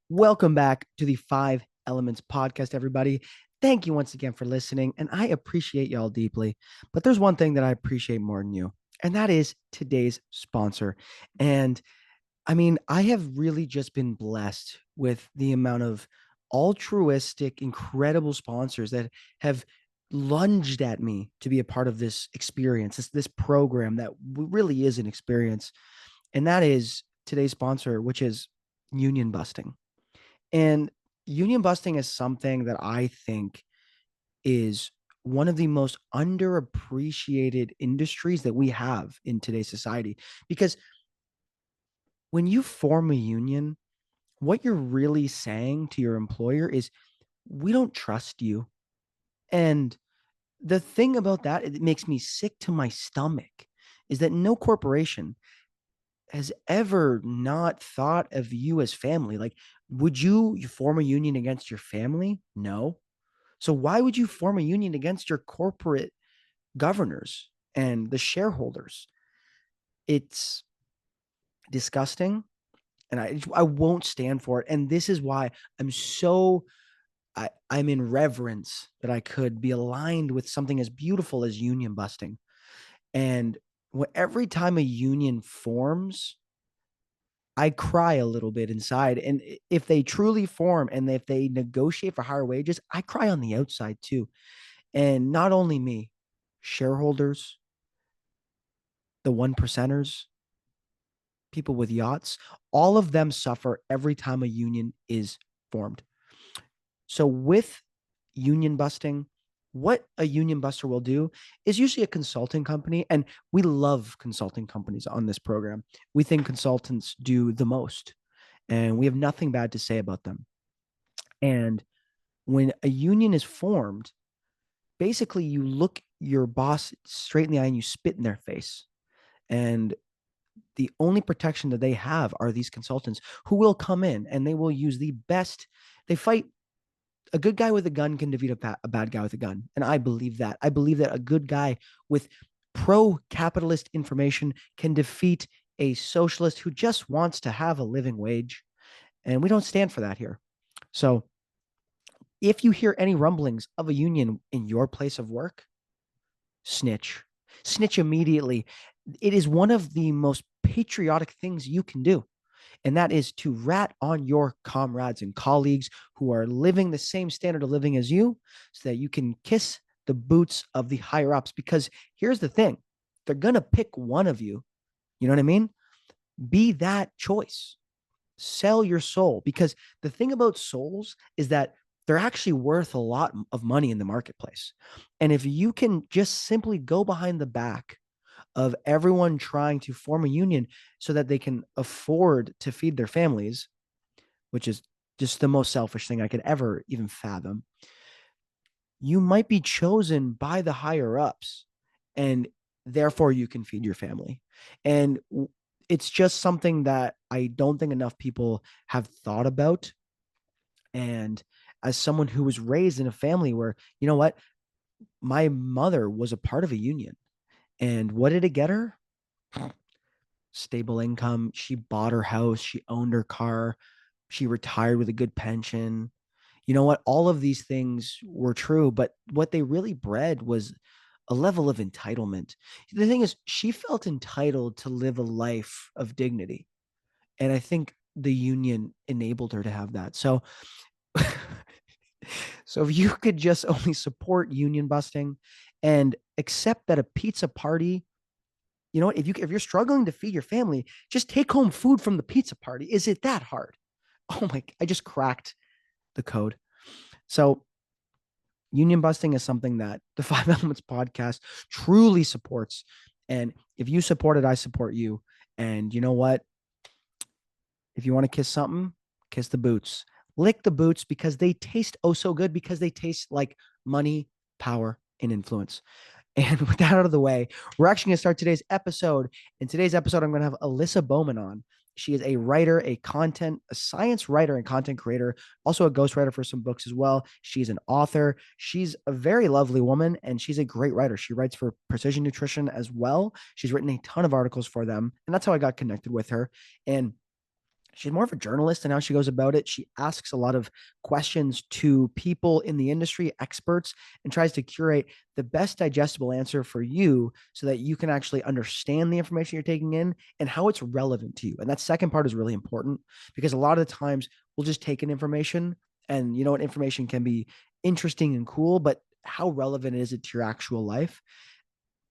Welcome back to the Five Elements podcast, everybody. Thank you once again for listening, and I appreciate y'all deeply. But there's one thing that I appreciate more than you, and that is today's sponsor. And I mean, I have really just been blessed with the amount of altruistic, incredible sponsors that have lunged at me to be a part of this experience, this program that really is an experience. And that is today's sponsor, which is union busting. And union busting is something that I think is one of the most underappreciated industries that we have in today's society. Because when you form a union, what you're really saying to your employer is, we don't trust you. And the thing about that, it makes me sick to my stomach, is that no corporation has ever not thought of you as family. Like, would you form a union against your family? No. So why would you form a union against your corporate governors and the shareholders? It's disgusting, and I won't stand for it. And this is why I'm in reverence that I could be aligned with something as beautiful as union busting. And every time a union forms, I cry a little bit inside. And if they truly form and if they negotiate for higher wages, I cry on the outside too. And not only me, shareholders, the one percenters, people with yachts, all of them suffer every time a union is formed. So with union busting, what a union buster will do is usually a consulting company. And we love consulting companies on this program. We think consultants do the most, and we have nothing bad to say about them. And when a union is formed, basically you look your boss straight in the eye and you spit in their face. And the only protection that they have are these consultants who will come in and they will use the best. They fight. A good guy with a gun can defeat a bad guy with a gun. And I believe that. I believe that a good guy with pro capitalist information can defeat a socialist who just wants to have a living wage. And we don't stand for that here. So if you hear any rumblings of a union in your place of work, snitch. Snitch immediately. It is one of the most patriotic things you can do. And that is to rat on your comrades and colleagues who are living the same standard of living as you so that you can kiss the boots of the higher ups. Because here's the thing, they're going to pick one of you. You know what I mean? Be that choice. Sell your soul. Because the thing about souls is that they're actually worth a lot of money in the marketplace. And if you can just simply go behind the back of everyone trying to form a union so that they can afford to feed their families, which is just the most selfish thing I could ever even fathom, you might be chosen by the higher ups, and therefore you can feed your family. And it's just something that I don't think enough people have thought about. And as someone who was raised in a family where, you know what, my mother was a part of a union. And what did it get her? Stable income. She bought her house. She owned her car. She retired with a good pension. You know what? All of these things were true, but what they really bred was a level of entitlement. The thing is, she felt entitled to live a life of dignity. And I think the union enabled her to have that. So, so if you could just only support union busting and accept that a pizza party, you know what, if you're struggling to feed your family, just take home food from the pizza party. Is it that hard? Oh my, I just cracked the code. So union busting is something that the Five Elements podcast truly supports. And if you support it, I support you. And you know what? If you want to kiss something, kiss the boots. Lick the boots because they taste oh so good, because they taste like money, power, and influence. And with that out of the way, we're actually going to start today's episode. In today's episode, I'm going to have Alisa Bowman on. She is a writer, a science writer and content creator, also a ghostwriter for some books as well. She's an author. She's a very lovely woman, and she's a great writer. She writes for Precision Nutrition as well. She's written a ton of articles for them, and that's how I got connected with her. And she's more of a journalist and how she goes about it. She asks a lot of questions to people in the industry, experts, and tries to curate the best digestible answer for you so that you can actually understand the information you're taking in and how it's relevant to you. And that second part is really important because a lot of the times we'll just take in information and you know what, information can be interesting and cool, but how relevant is it to your actual life?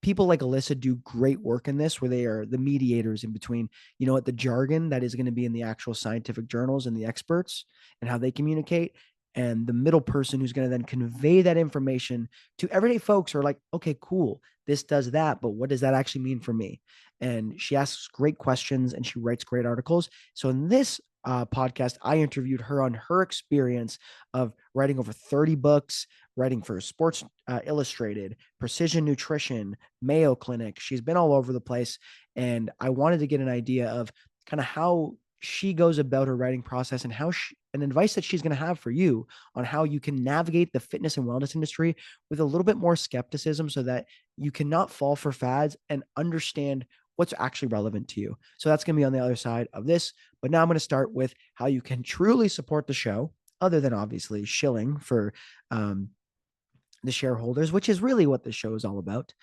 People like Alisa do great work in this where they are the mediators in between, you know what, the jargon that is going to be in the actual scientific journals and the experts and how they communicate, and the middle person who's going to then convey that information to everyday folks who are like, okay, cool, this does that, but what does that actually mean for me? And she asks great questions and she writes great articles. So in this podcast, I interviewed her on her experience of writing over 30 books, writing for Sports Illustrated, Precision Nutrition, Mayo Clinic. She's been all over the place. And I wanted to get an idea of kind of how she goes about her writing process and how and advice that she's going to have for you on how you can navigate the fitness and wellness industry with a little bit more skepticism so that you cannot fall for fads and understand what's actually relevant to you. So that's going to be on the other side of this. But now I'm going to start with how you can truly support the show, other than obviously shilling for the shareholders, which is really what the show is all about.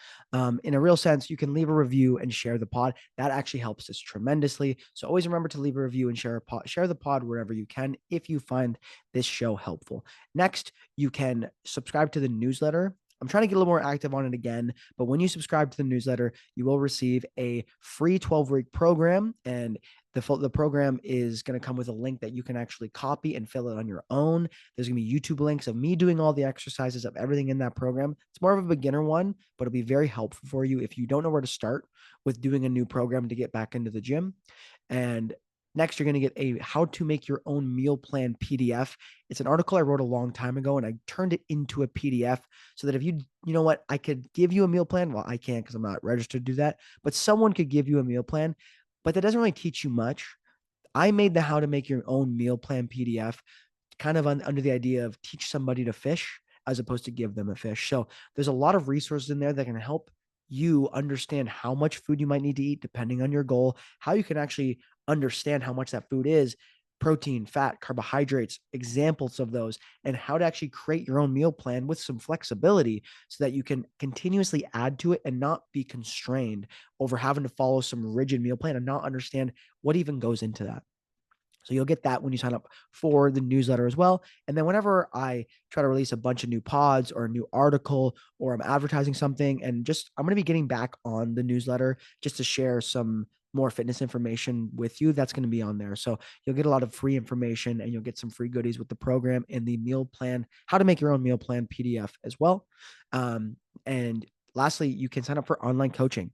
In a real sense, you can leave a review and share the pod. That actually helps us tremendously. So always remember to leave a review and share the pod wherever you can if you find this show helpful. Next, you can subscribe to the newsletter. I'm trying to get a little more active on it again, but when you subscribe to the newsletter, you will receive a free 12-week program, and the program is going to come with a link that you can actually copy and fill it on your own. There's going to be YouTube links of me doing all the exercises of everything in that program. It's more of a beginner one, but it'll be very helpful for you if you don't know where to start with doing a new program to get back into the gym. And next, you're going to get a how to make your own meal plan PDF. It's an article I wrote a long time ago, and I turned it into a PDF so that if you know what, I could give you a meal plan. Well, I can't because I'm not registered to do that, but someone could give you a meal plan, but that doesn't really teach you much. I made the how to make your own meal plan PDF kind of under the idea of teach somebody to fish as opposed to give them a fish. So there's a lot of resources in there that can help you understand how much food you might need to eat depending on your goal, how you can actually understand how much that food is, protein, fat, carbohydrates, examples of those, and how to actually create your own meal plan with some flexibility so that you can continuously add to it and not be constrained over having to follow some rigid meal plan and not understand what even goes into that. So you'll get that when you sign up for the newsletter as well. And then whenever I try to release a bunch of new pods or a new article or I'm advertising something, and just I'm going to be getting back on the newsletter just to share some more fitness information with you. That's going to be on there. So you'll get a lot of free information and you'll get some free goodies with the program and the meal plan, how to make your own meal plan PDF as well. And lastly, you can sign up for online coaching.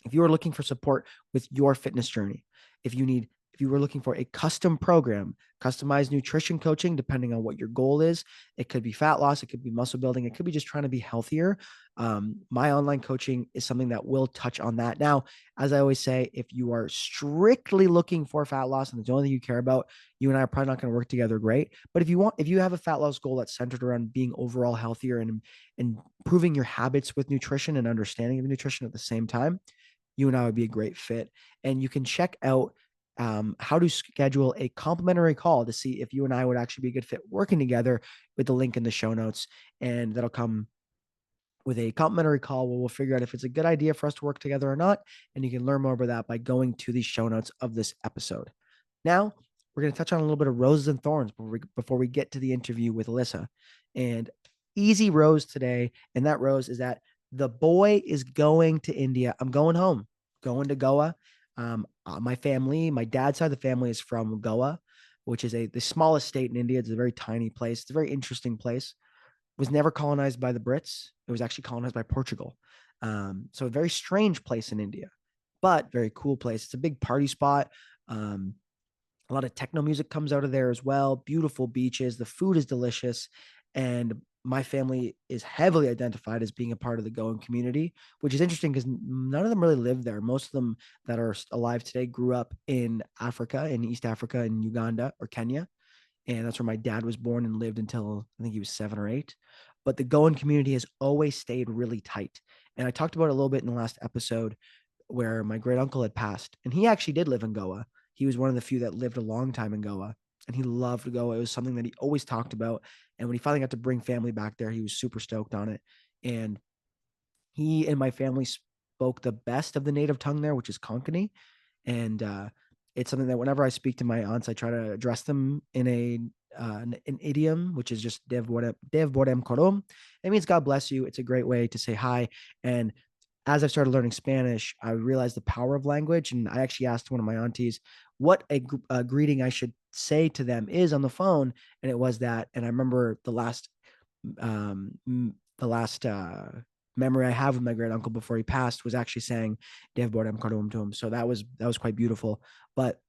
If you are looking for support with your fitness journey, if you were looking for a custom program, customized nutrition coaching, depending on what your goal is, it could be fat loss, it could be muscle building, it could be just trying to be healthier. My online coaching is something that will touch on that. Now, as I always say, if you are strictly looking for fat loss and it's the only thing you care about, you and I are probably not going to work together great. But if you have a fat loss goal that's centered around being overall healthier and improving your habits with nutrition and understanding of nutrition at the same time, you and I would be a great fit. And you can check out how to schedule a complimentary call to see if you and I would actually be a good fit working together with the link in the show notes. And that'll come with a complimentary call where we'll figure out if it's a good idea for us to work together or not. And you can learn more about that by going to the show notes of this episode. Now, we're going to touch on a little bit of roses and thorns before we get to the interview with Alisa. And easy rose today. And that rose is that the boy is going to India. I'm going home, going to Goa. My family, my dad's side of the family is from Goa, which is the smallest state in India. It's a very tiny place. It's a very interesting place. It was never colonized by the Brits. It was actually colonized by Portugal. So a very strange place in India, but very cool place. It's a big party spot. A lot of techno music comes out of there as well. Beautiful beaches. The food is delicious. And my family is heavily identified as being a part of the Goan community, which is interesting because none of them really live there. Most of them that are alive today grew up in Africa, in East Africa, in Uganda or Kenya. And that's where my dad was born and lived until I think he was 7 or 8. But the Goan community has always stayed really tight. And I talked about it a little bit in the last episode where my great uncle had passed, and he actually did live in Goa. he was one of the few that lived a long time in Goa, and he loved Goa. It was something that he always talked about. And when he finally got to bring family back there, he was super stoked on it. And he and my family spoke the best of the native tongue there, which is Konkani. And it's something that whenever I speak to my aunts, I try to address them in an idiom, which is just Dev Borem Korom. It means God bless you. It's a great way to say hi. And as I started learning Spanish, I realized the power of language. And I actually asked one of my aunties what a greeting I should say to them is on the phone. And it was that. And I remember um, the last memory I have with my great uncle before he passed was actually saying Dev Bodem Karum to him. So that was quite beautiful. But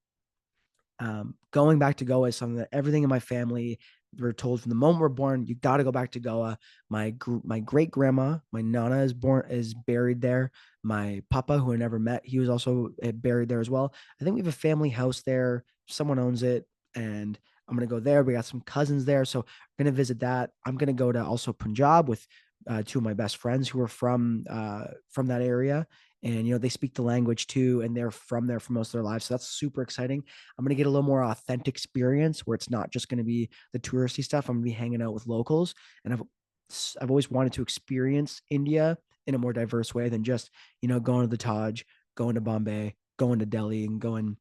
going back to Goa is something that everything in my family were told from the moment we're born. You got to go back to Goa. My great grandma, my nana is buried there. My papa, who I never met, he was also buried there as well. I think we have a family house there. Someone owns it, and I'm gonna go there. We got some cousins there, so I'm gonna visit that. I'm gonna go to also Punjab with two of my best friends who are from that area, and they speak the language too, and they're from there for most of their lives. So that's super exciting. I'm gonna get a little more authentic experience where it's not just gonna be the touristy stuff. I'm gonna be hanging out with locals, and I've always wanted to experience India in a more diverse way than just going to the Taj, going to Bombay, going to Delhi, and going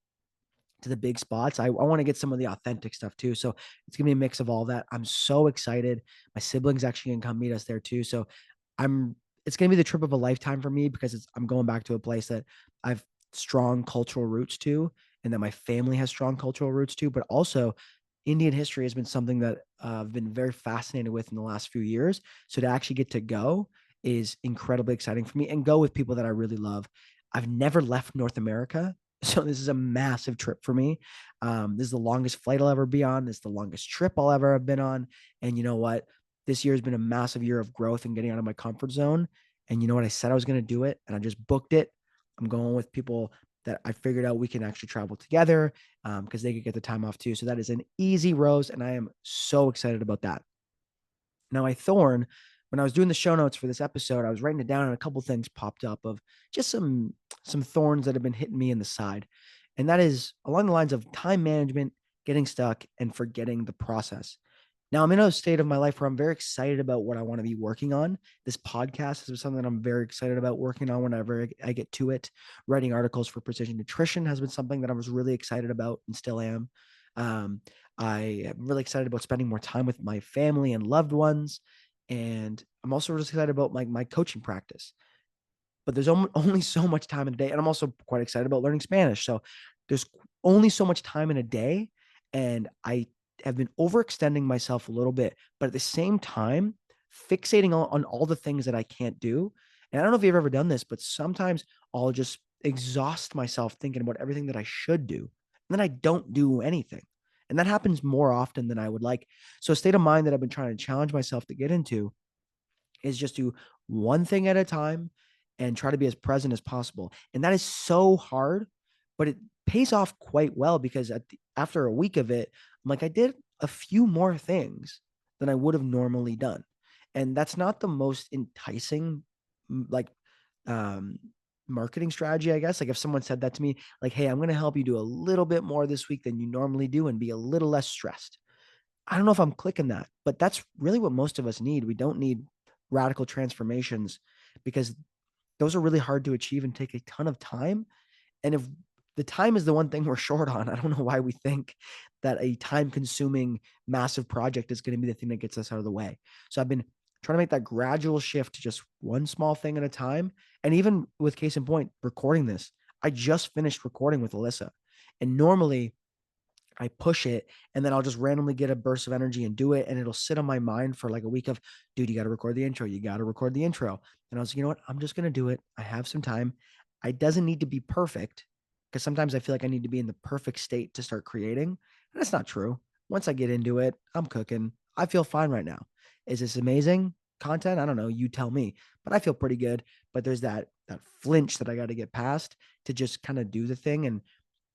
to the big spots. I want to get some of the authentic stuff too. So it's gonna be a mix of all that. I'm so excited. My siblings actually gonna come meet us there too. So I'm it's gonna be the trip of a lifetime for me because I'm going back to a place that I've strong cultural roots to, and that my family has strong cultural roots to, but also Indian history has been something that I've been very fascinated with in the last few years. So to actually get to go is incredibly exciting for me and go with people that I really love. I've never left North America. So this is a massive trip for me. This is the longest flight I'll ever be on. This is the longest trip I'll ever have been on. And you know what? This year has been a massive year of growth and getting out of my comfort zone. And you know what? I said I was going to do it, and I just booked it. I'm going with people that I figured out we can actually travel together because they could get the time off too. So that is an easy rose, and I am so excited about that. Now, I thorn, when I was doing the show notes for this episode, I was writing it down, and a couple things popped up of just some thorns that have been hitting me in the side, and that is along the lines of time management, getting stuck, and forgetting the process. Now, I'm in a state of my life where I'm very excited about what I want to be working on. This podcast is something that I'm very excited about working on whenever I get to it. Writing articles for Precision Nutrition has been something that I was really excited about and still am. Um, I am really excited about spending more time with my family and loved ones. And I'm also really excited about my coaching practice. But there's only so much time in a day. And I'm also quite excited about learning Spanish. So there's only so much time in a day. And I have been overextending myself a little bit, but at the same time, fixating on all the things that I can't do. And I don't know if you've ever done this, but sometimes I'll just exhaust myself thinking about everything that I should do. And then I don't do anything. And that happens more often than I would like. So a state of mind that I've been trying to challenge myself to get into is just do one thing at a time and try to be as present as possible. And that is so hard, but it pays off quite well because after a week of it, I'm like, I did a few more things than I would have normally done. And that's not the most enticing, like, um, marketing strategy, I guess. Like if someone said that to me, like, hey, I'm going to help you do a little bit more this week than you normally do and be a little less stressed. I don't know if I'm clicking that, but that's really what most of us need. We don't need radical transformations because those are really hard to achieve and take a ton of time. And if the time is the one thing we're short on, I don't know why we think that a time consuming massive project is going to be the thing that gets us out of the way. So I've been trying to make that gradual shift to just one small thing at a time. And even with case in point, recording this, I just finished recording with Alisa. And normally I push it and then I'll just randomly get a burst of energy and do it. And it'll sit on my mind for like a week of, dude, you got to record the intro. You got to record the intro. And I was like, you know what? I'm just going to do it. I have some time. It doesn't need to be perfect because sometimes I feel like I need to be in the perfect state to start creating. And that's not true. Once I get into it, I'm cooking. I feel fine right now. Is this amazing content? I don't know. You tell me, but I feel pretty good. But there's that flinch that I got to get past to just kind of do the thing. And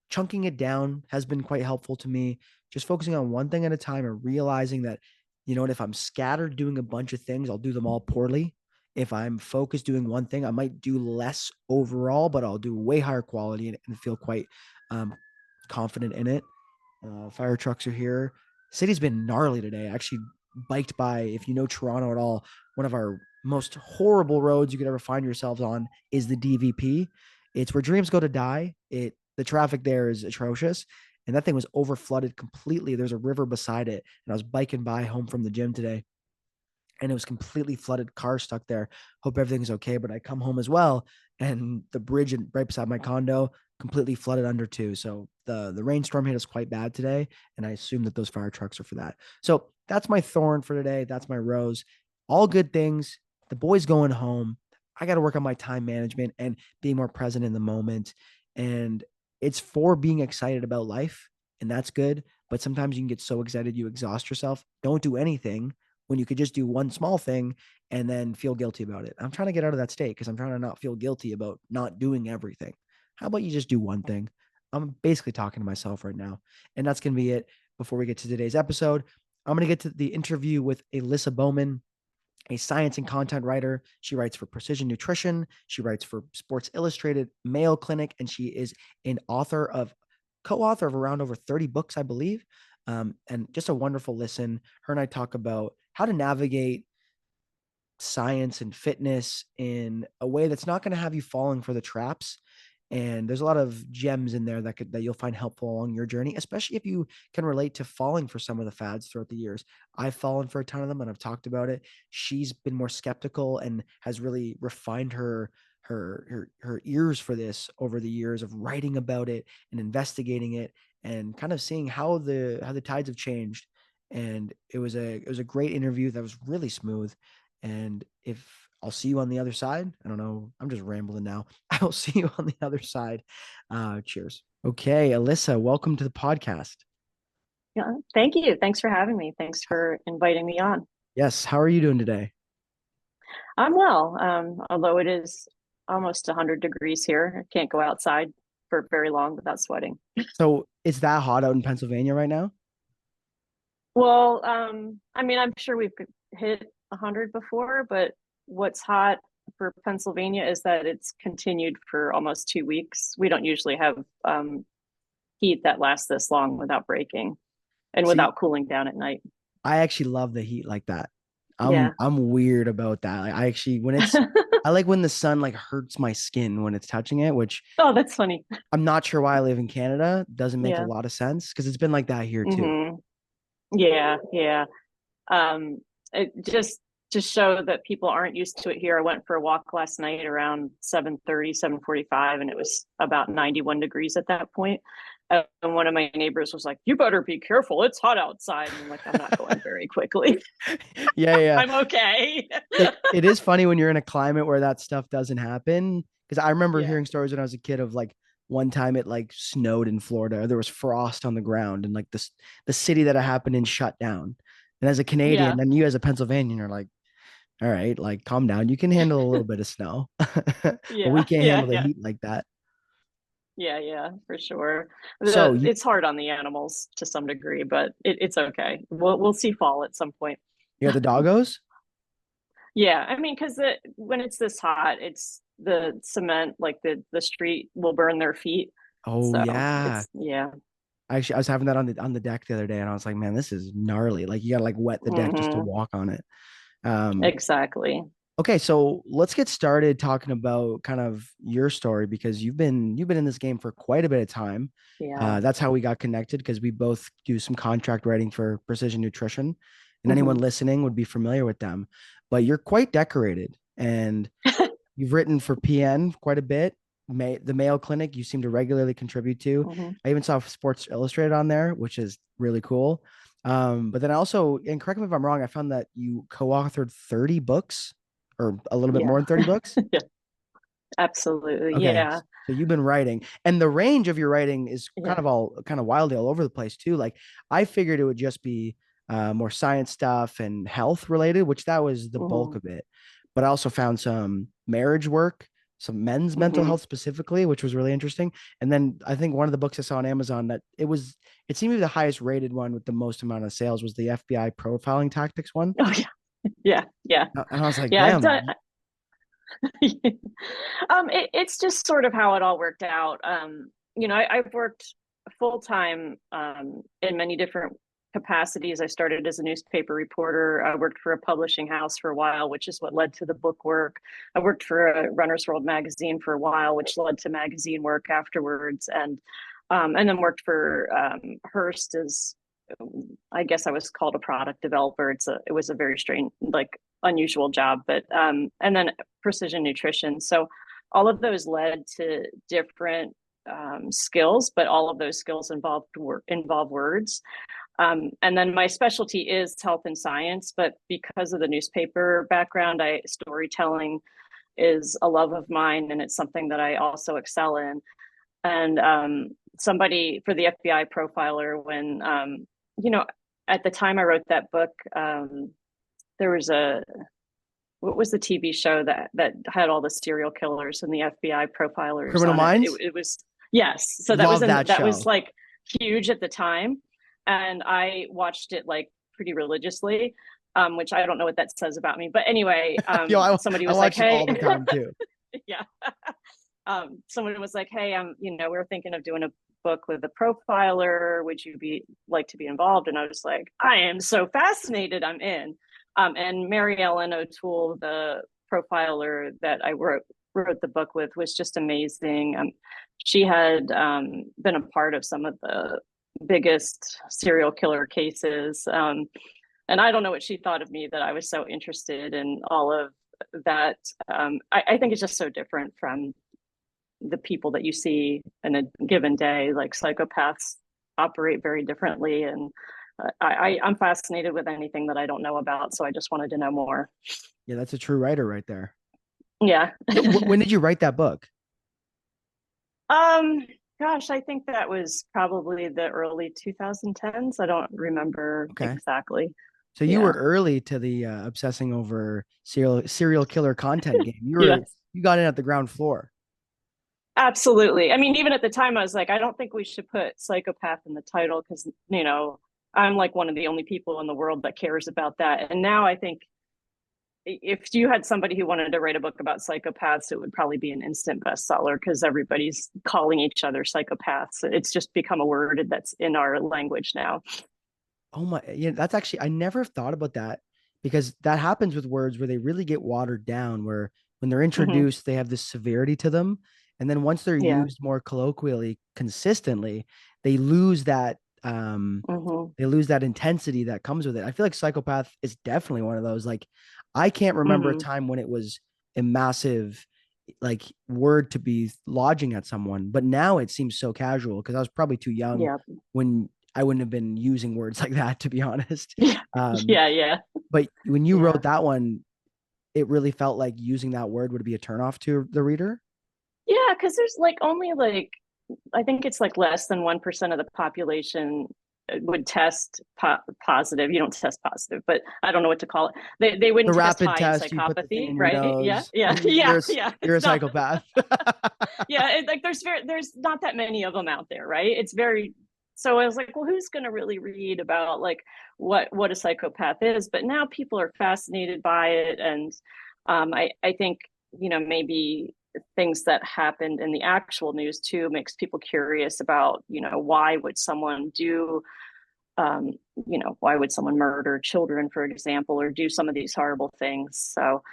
chunking it down has been quite helpful to me. Just focusing on one thing at a time and realizing that, you know what, if I'm scattered doing a bunch of things, I'll do them all poorly. If I'm focused doing one thing, I might do less overall, but I'll do way higher quality and feel quite confident in it. Fire trucks are here. City's been gnarly today. I actually biked by, if you know Toronto at all, one of our most horrible roads you could ever find yourselves on is the DVP. It's where dreams go to die. The traffic there is atrocious, and that thing was over flooded completely. There's a river beside it, and I was biking by home from the gym today, and it was completely flooded, car stuck there. Hope everything's okay. But I come home as well, and the bridge right beside my condo completely flooded under too. So the rainstorm hit us quite bad today, and I assume that those fire trucks are for that. So that's my thorn for today. That's my rose. All good things. The boys going home. I got to work on my time management and being more present in the moment. And it's for being excited about life, and that's good. But sometimes you can get so excited you exhaust yourself. Don't do anything when you could just do one small thing and then feel guilty about it. I'm trying to get out of that state because I'm trying to not feel guilty about not doing everything. How about you just do one thing? I'm basically talking to myself right now. And that's going to be it before we get to today's episode. I'm going to get to the interview with Alisa Bowman, a science and content writer. She writes for Precision Nutrition. She writes for Sports Illustrated, Mayo Clinic, and she is an co-author of around over 30 books, I believe. And just a wonderful listen. Her and I talk about how to navigate science and fitness in a way that's not going to have you falling for the traps. And there's a lot of gems in there that you'll find helpful along your journey, especially if you can relate to falling for some of the fads throughout the years. I've fallen for a ton of them and I've talked about it. She's been more skeptical and has really refined her ears for this over the years of writing about it and investigating it and kind of seeing how the tides have changed. And it was a great interview that was really smooth. And if I'll see you on the other side. I don't know. I'm just rambling now. I'll see you on the other side. Cheers. Okay, Alisa, welcome to the podcast. Yeah, thank you. Thanks for having me. Thanks for inviting me on. Yes, how are you doing today? I'm well, although it is almost 100 degrees here. I can't go outside for very long without sweating. So it's that hot out in Pennsylvania right now? Well, I mean, I'm sure we've hit 100 before, but what's hot for Pennsylvania is that it's continued for almost 2 weeks. We don't usually have heat that lasts this long without breaking and See, without cooling down at night. I actually love the heat like that. I'm Yeah. I'm weird about that. Like, I actually I like when the sun like hurts my skin when it's touching it, which Oh, that's funny. I'm not sure why I live in Canada. Doesn't make a Yeah. lot of sense because it's been like that here too. hmm Yeah, yeah. It just to show that people aren't used to it here. I went for a walk last night around 7:30, 7:45, and it was about 91 degrees at that point. And one of my neighbors was like, "You better be careful. It's hot outside." And I'm like, "I'm not going very quickly. Yeah, yeah. I'm okay." It is funny when you're in a climate where that stuff doesn't happen. Because I remember Yeah. hearing stories when I was a kid of like one time it like snowed in Florida. There was frost on the ground and like the city that it happened in shut down. And as a Yeah. Canadian, and you as a Pennsylvanian, you're like, all right, like calm down. You can handle a little bit of snow, but we Yeah. can't Yeah. handle the Yeah. heat like that. Yeah, yeah, for sure. So you It's hard on the animals to some degree, but it's okay. We'll see fall at some point. you got the doggos? Yeah, I mean, because when it's this hot, it's the cement, like the street will burn their feet. Oh So yeah. it's yeah. Actually, I was having that on the deck the other day, and I was like, man, this is gnarly. Like you gotta like wet the deck just to hmm walk on it. Um, Exactly. Okay, so let's get started talking about kind of your story because you've been in this game for quite a bit of time. Yeah. That's how we got connected because we both do some contract writing for Precision Nutrition, and anyone hmm listening would be familiar with them. But you're quite decorated, and you've written for PN quite a bit. The Mayo Clinic you seem to regularly contribute to. hmm I even saw Sports Illustrated on there, which is really cool. But then I also, and correct me if I'm wrong, I found that you co-authored 30 books or a little bit Yeah. more than 30 books. Yeah. Absolutely. Okay. Yeah. So you've been writing, and the range of your writing is Yeah. kind of wildly all over the place too. Like I figured it would just be more science stuff and health related, which that was the bulk hmm of it. But I also found some marriage work, some men's mental hmm health specifically, which was really interesting. And then I think one of the books I saw on Amazon that it seemed to be the highest rated one with the most amount of sales was the FBI profiling tactics one. Oh yeah. Yeah. Yeah. And I was like, Yeah. I've done. damn. It's just sort of how it all worked out. I've worked. full time in many different capacities. I started as a newspaper reporter. I worked for a publishing house for a while, which is what led to the book work. I worked for a Runner's World magazine for a while, which led to magazine work afterwards, and then worked for Hearst as, I guess I was called a product developer. It was a very strange, like unusual job, but and then Precision Nutrition. So all of those led to different skills, but all of those skills involve words. And then my specialty is health and science, but because of the newspaper background, storytelling is a love of mine, and it's something that I also excel in. And somebody for the FBI profiler, when you know, at the time I wrote that book, there was a what was the TV show that had all the serial killers and the FBI profilers Criminal on it? Minds. It was, yes. So Love that that was show. like huge at the time, and I watched it like pretty religiously. Which I don't know what that says about me, but anyway, Yo, somebody I was like, watch it "Hey," all the time too. yeah, someone was like, "Hey, we're thinking of doing a book with a profiler. Would you be like to be involved?" And I was like, "I am so fascinated. I'm in." And Mary Ellen O'Toole, the profiler that I wrote the book with, was just amazing. She had been a part of some of the biggest serial killer cases. And I don't know what she thought of me that I was so interested in all of that. I think it's just so different from the people that you see in a given day. Like psychopaths operate very differently, and I'm fascinated with anything that I don't know about. So I just wanted to know more. Yeah, that's a true writer right there. Yeah. So, when did you write that book? um, Gosh, I think that was probably the early 2010s. I don't remember Okay. exactly. So you were Yeah. early to the obsessing over serial killer content game. Yes. You got in at the ground floor. Absolutely. I mean, even at the time, I was like, I don't think we should put psychopath in the title because, I'm like one of the only people in the world that cares about that. And now I think if you had somebody who wanted to write a book about psychopaths, it would probably be an instant bestseller because everybody's calling each other psychopaths. It's just become a word that's in our language now. Oh my, yeah, that's actually, I never thought about that because that happens with words where they really get watered down, where when they're Mm-hmm. introduced, they have this severity to them. And then once they're Yeah. used more colloquially, consistently, they lose that, Mm-hmm. they lose that intensity that comes with it. I feel like psychopath is definitely one of those. Like, I can't remember a Mm-hmm. time when it was a massive, like, word to be lodging at someone, but now it seems so casual because I was probably too young Yeah. when I wouldn't have been using words like that, to be honest. Yeah. Um, Yeah. Yeah. but when you Yeah. wrote that one, it really felt like using that word would be a turnoff to the reader. Yeah. Because there's like only like, I think it's like less than 1% of the population would test positive. You don't test positive, but I don't know what to call it. They The wouldn't test rapid high in test, you put the thing psychopathy, in your right? Yeah, nose, yeah, yeah, yeah. you're a It's not. psychopath. Yeah, like there's not that many of them out there, right? It's very. So I was like, well, who's going to really read about like what a psychopath is? But now people are fascinated by it, and I think maybe things that happened in the actual news too makes people curious about why would someone do um, why would someone murder children, for example, or do some of these horrible things. So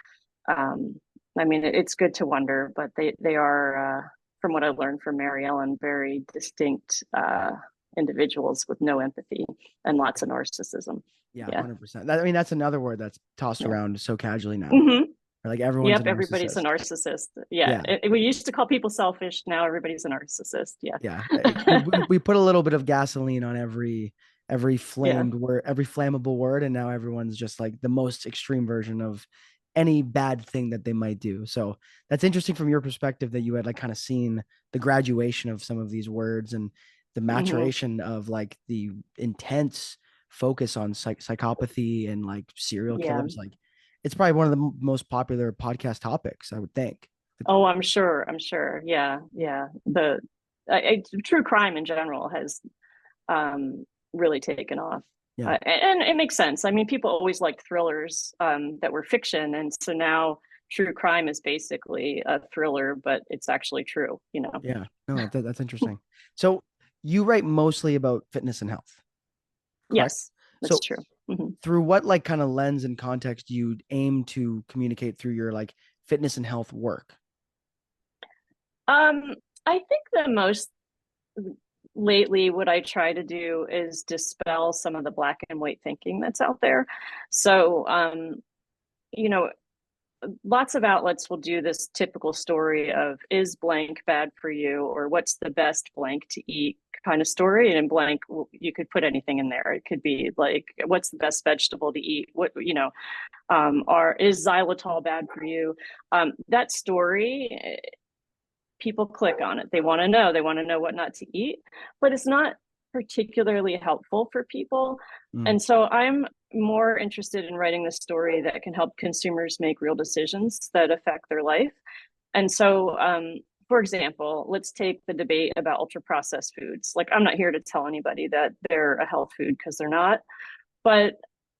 um, I mean, it's good to wonder, but they are, from what I learned from Mary Ellen, very distinct individuals with no empathy and lots of narcissism. Yeah, Yeah, 100%. I mean, that's another word that's tossed yeah. around so casually now. Mm-hmm. Like everyone's a Yep, everybody's a narcissist. narcissist. Yeah, Yeah, we used to call people selfish. Now everybody's a narcissist. Yeah, yeah. We put a little bit of gasoline on every yeah. flamed word, every flammable word, and now everyone's just like the most extreme version of any bad thing that they might do. So that's interesting from your perspective that you had like kind of seen the graduation of some of these words and the Mm-hmm. maturation of like the intense focus on psychopathy and like serial Yeah. killers. Like it's probably one of the most popular podcast topics, I would think. Oh, I'm sure. I'm sure. Yeah, yeah. True crime in general has really taken off. Yeah. And it makes sense. I mean, people always liked thrillers that were fiction, and so now true crime is basically a thriller, but it's actually true. Yeah, no, that's interesting. So you write mostly about fitness and health, correct? Yes, that's So true. Hmm. through what like kind of lens and context do you aim to communicate through your like fitness and health work? Um, I think the most lately what I try to do is dispel some of the black and white thinking that's out there. So, you know, lots of outlets will do this typical story of is blank bad for you or what's the best blank to eat kind of story. And in blank, you could put anything in there. It could be like, what's the best vegetable to eat? What, or is xylitol bad for you? That story, people click on it. They want to know what not to eat, but it's not particularly helpful for people. Mm. And so I'm more interested in writing the story that can help consumers make real decisions that affect their life. And so, for example, let's take the debate about ultra processed foods. Like, I'm not here to tell anybody that they're a health food because they're not, but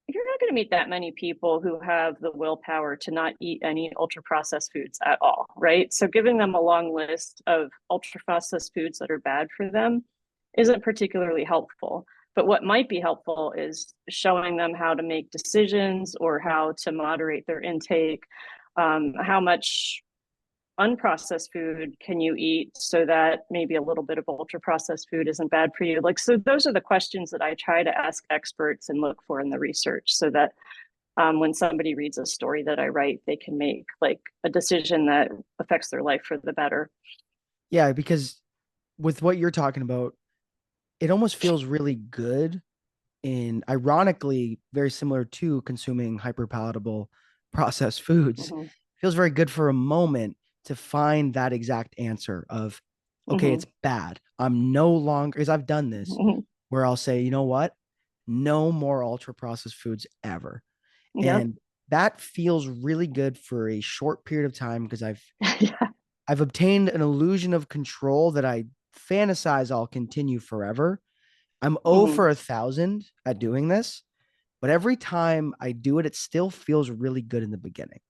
you're not going to meet that many people who have the willpower to not eat any ultra processed foods at all, right? So giving them a long list of ultra processed foods that are bad for them isn't particularly helpful. But what might be helpful is showing them how to make decisions or how to moderate their intake, how much unprocessed food can you eat so that maybe a little bit of ultra processed food isn't bad for you. Like, so those are the questions that I try to ask experts and look for in the research so that when somebody reads a story that I write, they can make like a decision that affects their life for the better. Yeah, because with what you're talking about, it almost feels really good in ironically very similar to consuming hyper palatable processed foods. Mm-hmm. Feels very good for a moment to find that exact answer of, okay, Mm-hmm. it's bad. I'm no longer, because I've done this Mm-hmm. where I'll say, you know what? No more ultra processed foods ever. Yep. And that feels really good for a short period of time because Yeah. I've obtained an illusion of control that I fantasize I'll continue forever. I'm 0 Mm-hmm. for 1,000 at doing this, but every time I do it, it still feels really good in the beginning.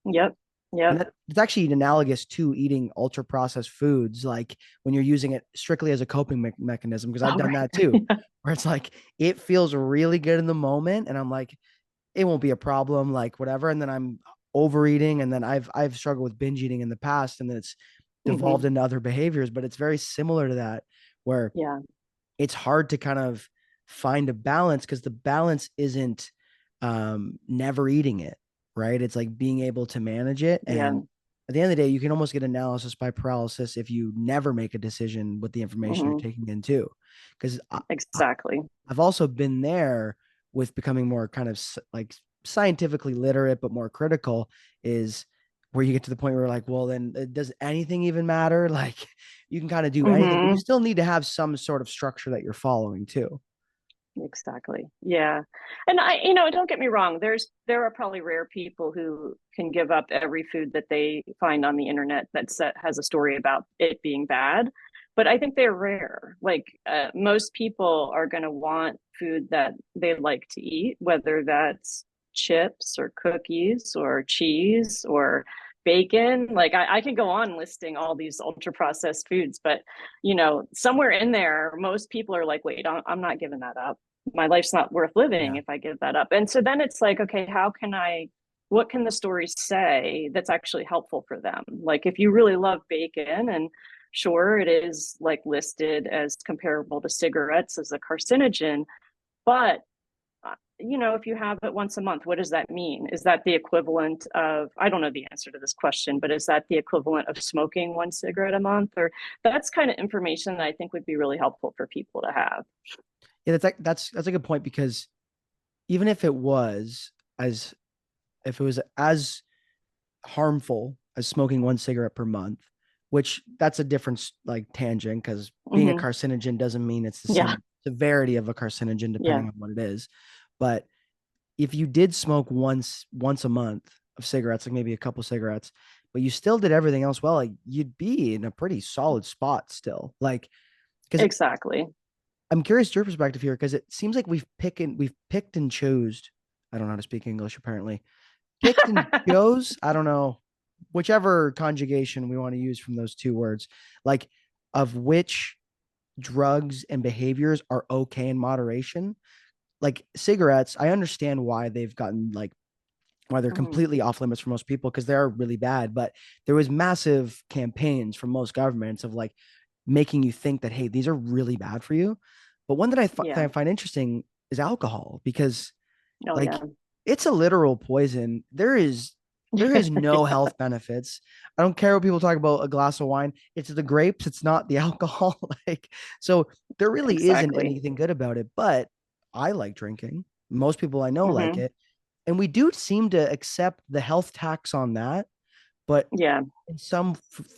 Yep. And Yep. that, it's actually analogous to eating ultra processed foods, like when you're using it strictly as a coping mechanism, because I've Oh, done right. that too, Yeah. where it's like it feels really good in the moment. And I'm like, it won't be a problem, like whatever. And then I'm overeating, and then I've struggled with binge eating in the past, and then it's Mm-hmm. devolved into other behaviors. But it's very similar to that, where Yeah. it's hard to kind of find a balance because the balance isn't never eating it, right? It's like being able to manage it. Yeah. And at the end of the day, you can almost get analysis by paralysis if you never make a decision with the information you're Mm-hmm. taking in too. Because Exactly. I've also been there with becoming more kind of like scientifically literate, but more critical is where you get to the point where like, well, then does anything even matter? Like you can kind of do anything, but you Mm-hmm. still need to have some sort of structure that you're following too. Exactly. Yeah. And don't get me wrong, there are probably rare people who can give up every food that they find on the internet that has a story about it being bad. But I think they're rare. Like most people are going to want food that they like to eat, whether that's chips or cookies or cheese or bacon. Like I could go on listing all these ultra processed foods, but somewhere in there, most people are like, wait, I'm not giving that up. My life's not worth living Yeah. if I give that up. And so then it's like, okay, what can the story say that's actually helpful for them? Like if you really love bacon, and sure, it is like listed as comparable to cigarettes as a carcinogen, but if you have it once a month, what does that mean? Is that the equivalent of, I don't know the answer to this question, but is that the equivalent of smoking one cigarette a month? Or that's kind of information that I think would be really helpful for people to have. Yeah, that's a good point because even as if it was as harmful as smoking one cigarette per month, which that's a different like tangent because being a Mm-hmm. carcinogen doesn't mean it's the Yeah. same severity of a carcinogen Yeah. depending on what it is. But if you did smoke once a month of cigarettes, like maybe a couple cigarettes, but you still did everything else well, like you'd be in a pretty solid spot still. Like because Exactly. I'm curious your perspective here because it seems like we've picked and chose. I don't know how to speak English apparently. Picked and chose. I don't know whichever conjugation we want to use from those two words, like of which drugs and behaviors are okay in moderation. Like cigarettes, I understand why they've gotten like why they're Mhm. completely off limits for most people because they are really bad. But there was massive campaigns from most governments of like making you think that hey, these are really bad for you. But one that that Yeah. I find interesting is alcohol because Oh yeah. like it's a literal poison. There is no health benefits. I don't care what people talk about a glass of wine. It's the grapes, it's not the alcohol. Like, so there really isn't Exactly. anything good about it. But I like drinking. Most people I know like Hmm. it. And we do seem to accept the health tax on that. But Yeah. in some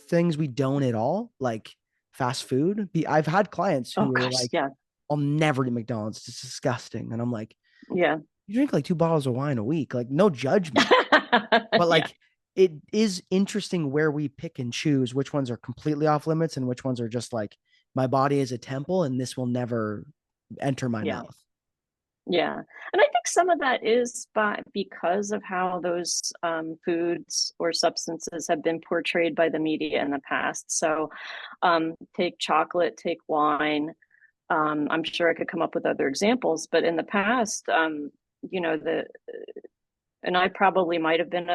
things we don't at all, like fast food. I've had clients Oh who are gosh. like, Yeah. I'll never eat McDonald's. It's disgusting. And I'm like, Yeah. you drink like 2 bottles of wine a week, like no judgment. But Yeah. like it is interesting where we pick and choose which ones are completely off limits and which ones are just like my body is a temple and this will never enter my Yeah. mouth. Yeah. And I think some of that is because of how those foods or substances have been portrayed by the media in the past. So take chocolate, take wine. I'm sure I could come up with other examples, but in the past, you know, and I probably might have been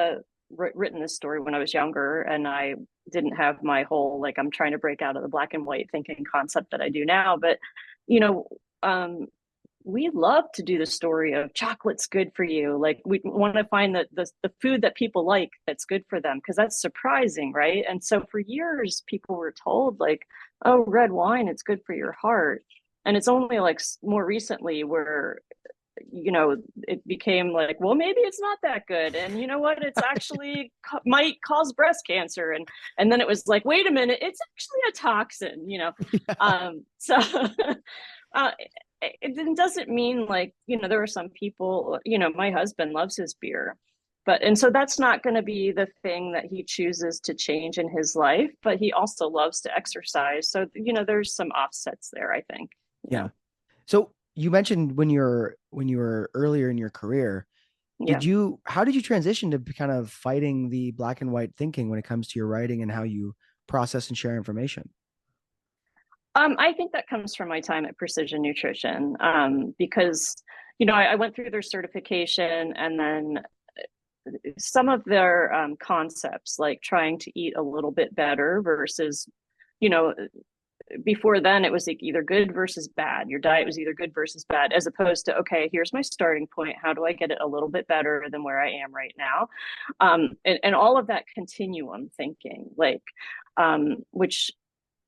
written this story when I was younger, and I didn't have my whole like I'm trying to break out of the black and white thinking concept that I do now. But you know, um, we love to do the story of chocolate's good for you. Like we want to find the food that people like that's good for them because that's surprising, right? And so for years, people were told like, "Oh, red wine, it's good for your heart." And it's only like more recently where it became like, well, maybe it's not that good, and you know what, it's actually might cause breast cancer, and then it was like, wait a minute, it's actually a toxin, so uh, it doesn't mean like, there are some people, my husband loves his beer, and so that's not going to be the thing that he chooses to change in his life, but he also loves to exercise, so there's some offsets there, I think. Yeah. So you mentioned when you were earlier in your career, Yeah. how did you transition to kind of fighting the black and white thinking when it comes to your writing and how you process and share information? I think that comes from my time at Precision Nutrition, because I went through their certification, and then some of their concepts, like trying to eat a little bit better versus, you know, before then it was like either good versus bad. Your diet was either good versus bad, as opposed to, okay, here's my starting point. How do I get it a little bit better than where I am right now? And all of that continuum thinking, like, which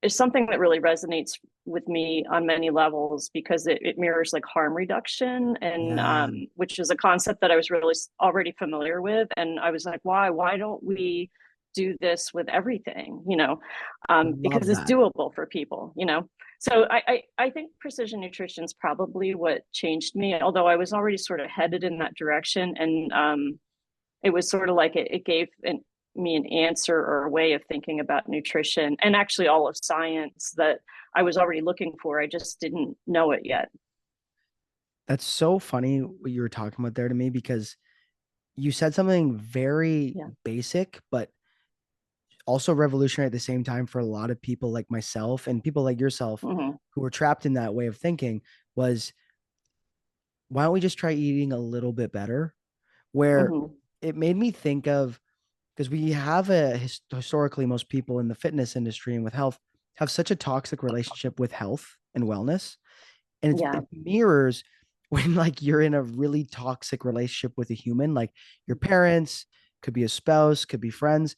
is something that really resonates with me on many levels because it mirrors like harm reduction, and Yeah, which is a concept that I was really already familiar with, and I was like, why don't we do this with everything, because love it's that. doable for people, so I think precision nutrition is probably what changed me, although I was already sort of headed in that direction, and it was sort of like it gave me an answer or a way of thinking about nutrition and actually all of science that I was already looking for. I just didn't know it yet. That's so funny what you were talking about there to me because you said something very Yeah. basic, but also revolutionary at the same time for a lot of people like myself and people like yourself Mm-hmm. who were trapped in that way of thinking was why don't we just try eating a little bit better? Where Mm-hmm. it made me think of because we have historically most people in the fitness industry and with health have such a toxic relationship with health and wellness, and Yeah. it mirrors when like you're in a really toxic relationship with a human, like your parents, could be a spouse, could be friends.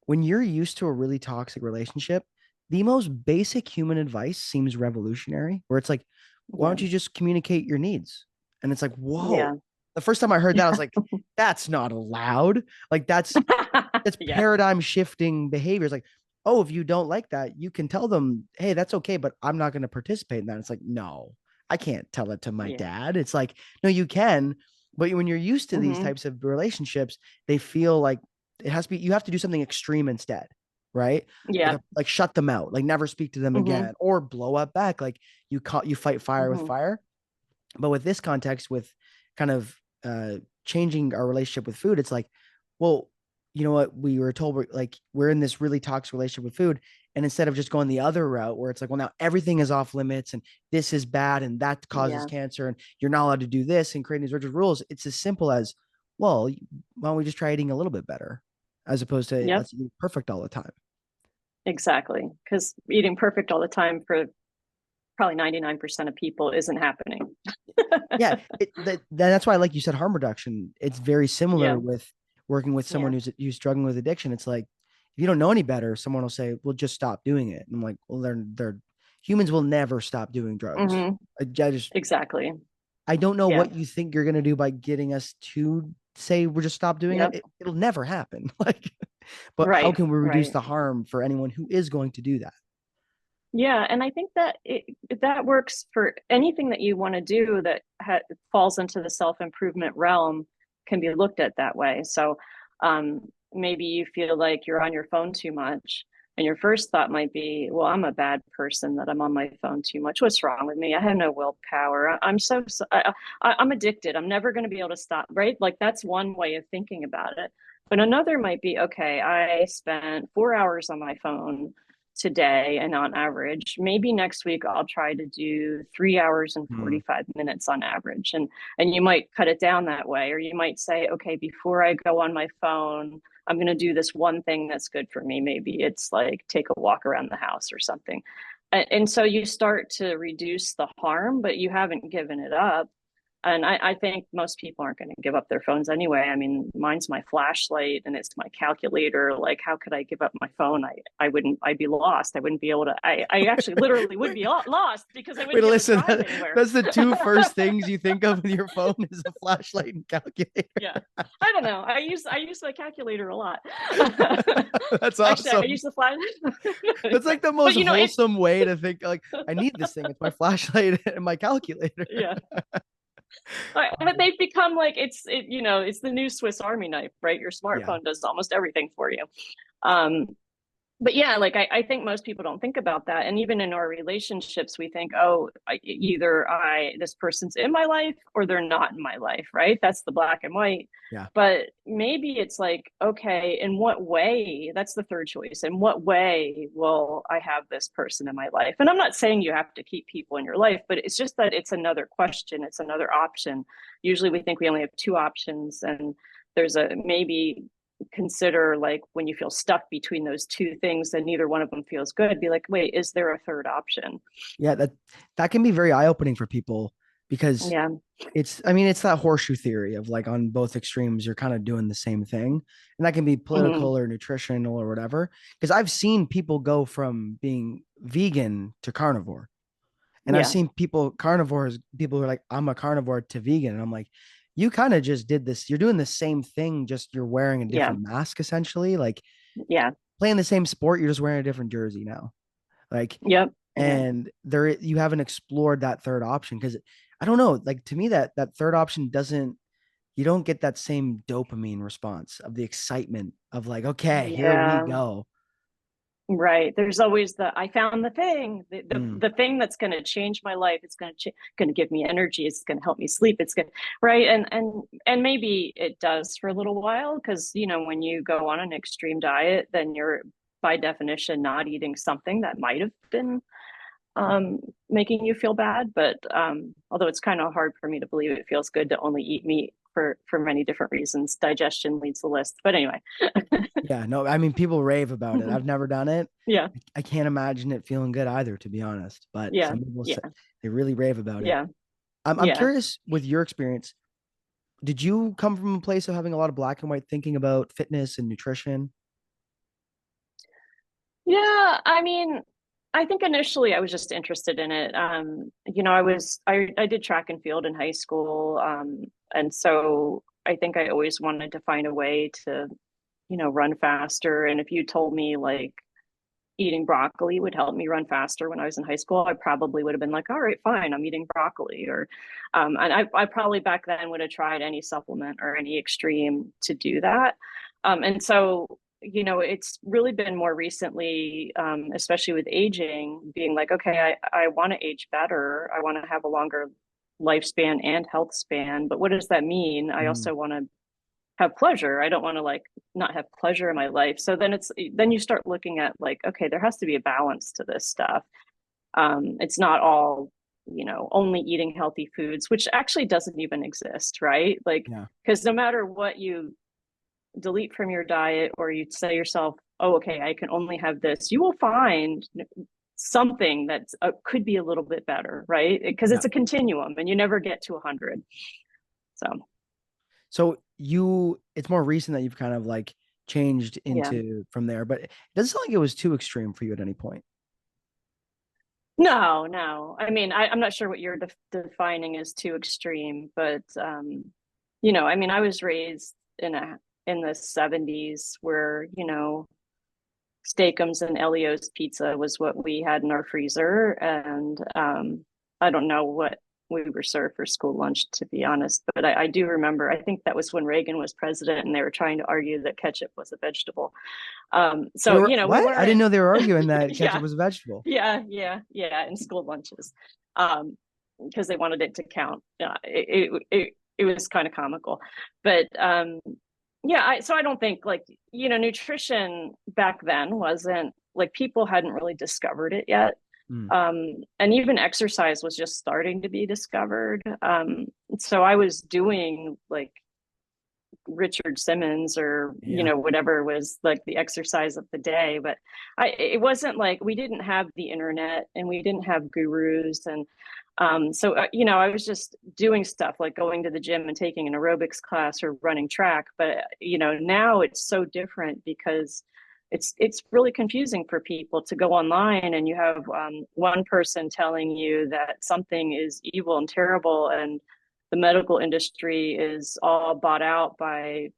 When you're used to a really toxic relationship, the most basic human advice seems revolutionary, where it's like, why Yeah. don't you just communicate your needs? And it's like, whoa. Yeah. The first time I heard that, I was like, that's not allowed. Like that's Yeah. paradigm shifting behaviors. Like, oh, if you don't like that, you can tell them, hey, that's okay, but I'm not going to participate in that. It's like, no, I can't tell it to my Yeah. dad. It's like, no, you can. But when you're used to these Mm-hmm. types of relationships, they feel like it has to be, you have to do something extreme instead, right? Yeah. Like shut them out, like never speak to them Mm-hmm. again, or blow up back. Like you fight fire with Mm-hmm. fire. But with this context, with kind of changing our relationship with food, it's like, well, you know what? We were told we're in this really toxic relationship with food. And instead of just going the other route where it's like, well, now everything is off limits and this is bad and that causes Yeah. cancer and you're not allowed to do this and creating these rigid rules, it's as simple as, well, why don't we just try eating a little bit better as opposed to Yep. let's eat perfect all the time. Exactly. Because eating perfect all the time for probably 99% of people isn't happening. Yeah, that's why, like you said, harm reduction. It's very similar Yeah. with working with someone Yeah. who's struggling with addiction. It's like if you don't know any better, someone will say, "Well, just stop doing it." And I'm like, "Well, they're humans will never stop doing drugs." Hmm. I just Exactly. I don't know Yeah. what you think you're gonna do by getting us to say we're just stop doing it. Yep. It'll never happen. Like, but how Right. can we reduce Right. the harm for anyone who is going to do that? Yeah, and I think that that works for anything that you want to do that falls into the self-improvement realm can be looked at that way. So maybe you feel like you're on your phone too much, and your first thought might be, "Well, I'm a bad person that I'm on my phone too much. What's wrong with me? I have no willpower. I'm addicted. I'm never going to be able to stop." Right? Like that's one way of thinking about it. But another might be, okay, I spent 4 hours on my phone today, and on average maybe next week I'll try to do 3 hours and Hmm. 45 minutes on average, and you might cut it down that way, or you might say, okay, before I go on my phone, I'm going to do this one thing that's good for me. Maybe it's like take a walk around the house or something, and so you start to reduce the harm, but you haven't given it up. And I think most people aren't going to give up their phones anyway. I mean, mine's my flashlight and it's my calculator. Like, how could I give up my phone? I wouldn't, I'd be lost. I wouldn't be able to, I actually literally would be lost because I Wait, wouldn't be able to listen, drive anywhere. that's the two first things you think of with your phone is a flashlight and calculator. Yeah. I don't know. I use my calculator a lot. That's Actually, I awesome. use the flash. That's like the But most it, wholesome way to think. Like, I need this thing. It's my flashlight and my calculator. yeah. But they've become like it's the new Swiss Army knife, right? Your Yeah. smartphone does almost everything for you. Um, but yeah, like I think most people don't think about that. And even in our relationships, we think, oh, either this person's in my life or they're not in my life, right? That's the black and white. Yeah. But maybe it's like, okay, in what way? That's the third choice. In what way will I have this person in my life? And I'm not saying you have to keep people in your life, but it's just that it's another question, it's another option. Usually we think we only have two options, and there's a maybe consider, like, when you feel stuck between those two things and neither one of them feels good, be like, wait, is there a third option? Yeah. That can be very eye opening for people because Yeah. I mean, it's that horseshoe theory of like on both extremes, you're kind of doing the same thing. And that can be Hmm. political or nutritional or whatever. Because I've seen people go from being vegan to carnivore. And I've Yeah. seen people who are like, I'm a carnivore to vegan. And I'm like, you kind of just did this. You're doing the same thing, just you're wearing a Yeah. different mask essentially. Like Yeah. playing the same sport, you're just wearing a different jersey now. Like, Yep. Yeah. and there you haven't explored that third option because I don't know, like to me that third option doesn't you don't get that same dopamine response of the excitement of like, okay, here we Yeah. go. Right. There's always the I found the thing, the Mm, the thing that's going to change my life. It's going to give me energy. It's going to help me sleep. It's going right. And maybe it does for a little while, because when you go on an extreme diet, then you're by definition not eating something that might have been making you feel bad. But although it's kind of hard for me to believe it feels good to only eat meat for many different reasons. Digestion leads the list. But anyway. yeah, no, I mean people rave about it. I've never done it. Yeah. I can't imagine it feeling good either, to be honest. But Yeah. some people say Yeah. they really rave about it. Yeah. I'm Yeah. curious with your experience. Did you come from a place of having a lot of black and white thinking about fitness and nutrition? Yeah, I mean, I think initially I was just interested in it. I did track and field in high school, and so I think I always wanted to find a way to, run faster. And if you told me like eating broccoli would help me run faster when I was in high school, I probably would have been like, all right, fine, I'm eating broccoli. Or, and I probably back then would have tried any supplement or any extreme to do that. And so, it's really been more recently, especially with aging, being like, okay, I want to age better. I want to have a longer lifespan and health span. But what does that mean? I Mm, also want to have pleasure. I don't want to like not have pleasure in my life. So then you start looking at like, okay, there has to be a balance to this stuff. It's not all, only eating healthy foods, which actually doesn't even exist, right? Like, Yeah. because no matter what you delete from your diet or you say yourself, oh, okay, I can only have this, you will find something that could be a little bit better, right? Because Yeah. it's a continuum and you never get to 100. So, So it's more recent that you've kind of like changed yeah. into from there, but it doesn't sound like it was too extreme for you at any point. No, no. I mean, I'm not sure what you're defining as too extreme, but I mean, I was raised in the 70s where, Steakums and Elio's pizza was what we had in our freezer. And I don't know what we were served for school lunch, to be honest. But I do remember, I think that was when Reagan was president and they were trying to argue that ketchup was a vegetable. They So, were we what? I didn't weren't, know they were arguing that ketchup yeah, was a vegetable. yeah, in school lunches. Because they wanted it to count. It was kind of comical. But yeah, so I don't think like, nutrition back then wasn't like people hadn't really discovered it yet. Mm, And even exercise was just starting to be discovered. So I was doing like Richard Simmons or, yeah. whatever was like the exercise of the day. But it wasn't like we didn't have the internet and we didn't have gurus. And so, I was just doing stuff like going to the gym and taking an aerobics class or running track. But, now it's so different because it's really confusing for people to go online and you have one person telling you that something is evil and terrible and the medical industry is all bought out by,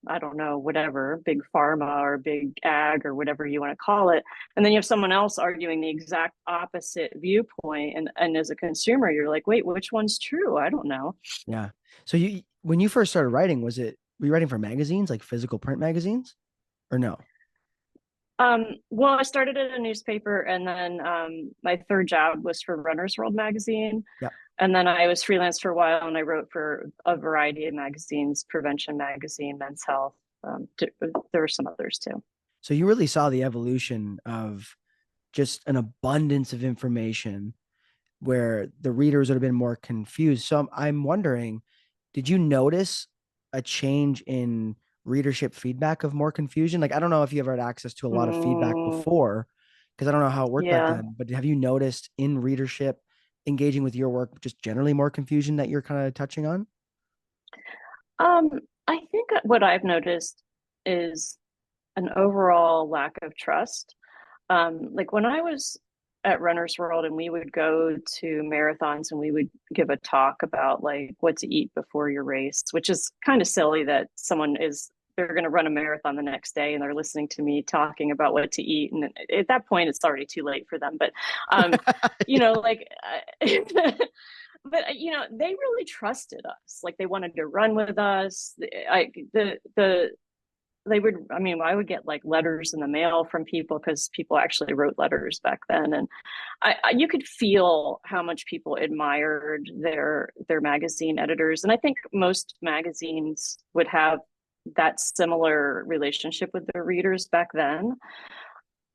I don't know, whatever, big pharma or big ag or whatever you want to call it. And then you have someone else arguing the exact opposite viewpoint. And as a consumer, you're like, wait, which one's true? I don't know. Yeah. So when you first started writing, were you writing for magazines, like physical print magazines, or no? Well, I started at a newspaper and then my third job was for Runner's World magazine. Yeah. And then I was freelance for a while and I wrote for a variety of magazines, Prevention Magazine, Men's Health. There were some others too. So you really saw the evolution of just an abundance of information where the readers would have been more confused. So I'm wondering, did you notice a change in readership feedback of more confusion? Like, I don't know if you ever had access to a lot of feedback Mm, before, because I don't know how it worked back yeah. then, but have you noticed in readership engaging with your work, just generally more confusion that you're kind of touching on? Um, I think what I've noticed is an overall lack of trust. Like when I was at Runner's World and we would go to marathons and we would give a talk about like what to eat before your race, which is kind of silly that they're going to run a marathon the next day and they're listening to me talking about what to eat. And at that point, it's already too late for them. But, like, but they really trusted us. Like they wanted to run with us. They would, I mean, I would get like letters in the mail from people because people actually wrote letters back then. And you could feel how much people admired their magazine editors. And I think most magazines would have that similar relationship with their readers back then.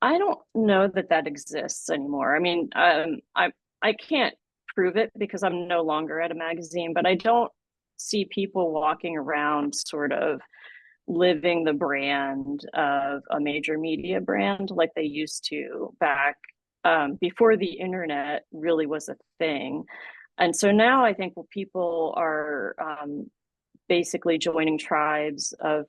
I don't know that that exists anymore. I mean, I can't prove it because I'm no longer at a magazine, but I don't see people walking around sort of living the brand of a major media brand like they used to back before the internet really was a thing. And so now I think people are basically joining tribes of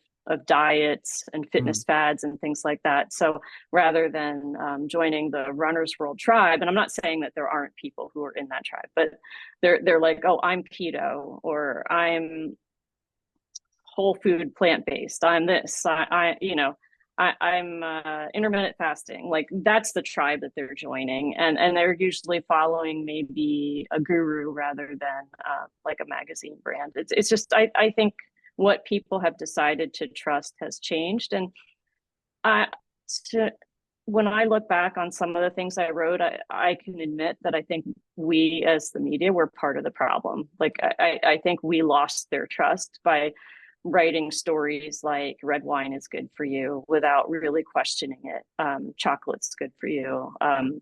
diets and Mm, fitness fads and things like that. So rather than joining the Runner's World tribe, and I'm not saying that there aren't people who are in that tribe, but they're like, oh, I'm keto or I'm whole food plant based. I'm this. I'm intermittent fasting. Like that's the tribe that they're joining, and they're usually following maybe a guru rather than like a magazine brand. It's just I think what people have decided to trust has changed, and I to, when I look back on some of the things I wrote, I can admit that I think we as the media were part of the problem. Like I think we lost their trust by writing stories like red wine is good for you without really questioning it. Chocolate's good for you. I'm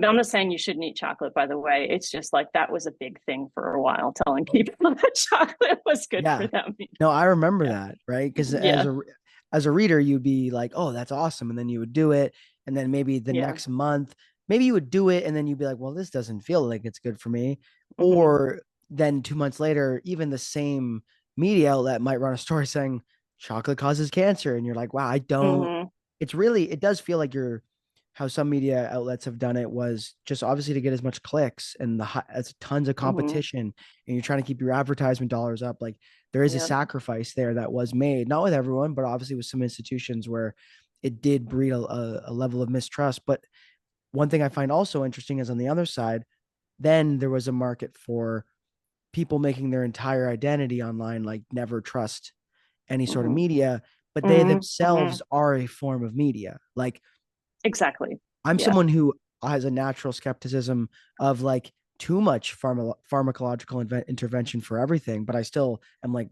not saying you shouldn't eat chocolate, by the way. It's just like that was a big thing for a while, telling people that chocolate was good for Yeah. them. No, I remember Yeah. that, right? Because Yeah. as a reader, you'd be like, "Oh, that's awesome," and then you would do it, and then maybe the Yeah. next month, maybe you would do it, and then you'd be like, "Well, this doesn't feel like it's good for me," Mm-hmm. or then 2 months later, even the same media outlet might run a story saying chocolate causes cancer, and you're like, "Wow, I don't." Mm-hmm. It's really, it does feel like you're how some media outlets have done it was just obviously to get as much clicks and as tons of Mm-hmm. competition, and you're trying to keep your advertisement dollars up. Like there is a Yeah. sacrifice there that was made, not with everyone, but obviously with some institutions where it did breed a level of mistrust. But one thing I find also interesting is on the other side, then there was a market for people making their entire identity online, like never trust any sort of Mm-hmm. media, but they Mm-hmm. Mm-hmm. themselves are a form of media. Like Exactly. I'm Yeah. someone who has a natural skepticism of like too much pharmacological intervention for everything, but I still am like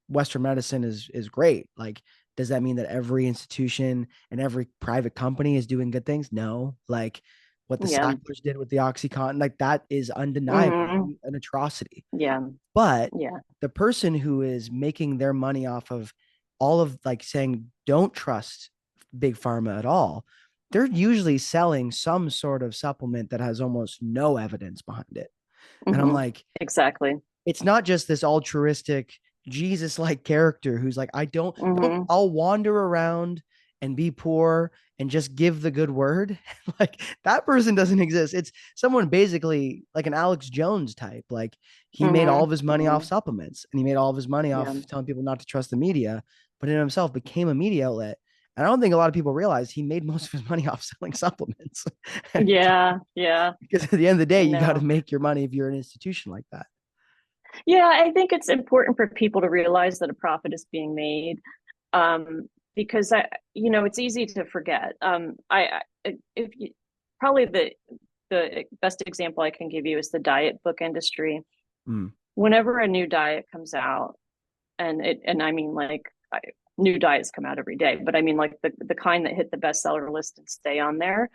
Western medicine is great. Like, does that mean that every institution and every private company is doing good things? No. Like what the Yeah. Sacklers did with the OxyContin, like that is Mm-hmm. undeniably an atrocity. Yeah. But Yeah. the person who is making their money off of all of like saying don't trust big pharma at all, they're usually selling some sort of supplement that has almost no evidence behind it. And I'm Mm-hmm. like, Exactly. it's not just this altruistic Jesus like character who's like, I don't, Mm-hmm. I'll wander around and be poor and just give the good word. Like that person doesn't exist. It's someone basically like an Alex Jones type. Like he made all Mm-hmm. of his money off Mm-hmm. supplements and he made all of his money Yeah. off telling people not to trust the media, but in himself became a media outlet. And I don't think a lot of people realize he made most of his money off selling supplements. Yeah. Yeah. Because at the end of the day, I you got to know. make your money if you're an institution like that. Yeah, I think it's important for people to realize that a profit is being made, because it's easy to forget. If you, probably the best example I can give you is the diet book industry. Mm, Whenever a new diet comes out, and I mean new diets come out every day, but I mean like the kind that hit the bestseller list and stay on there,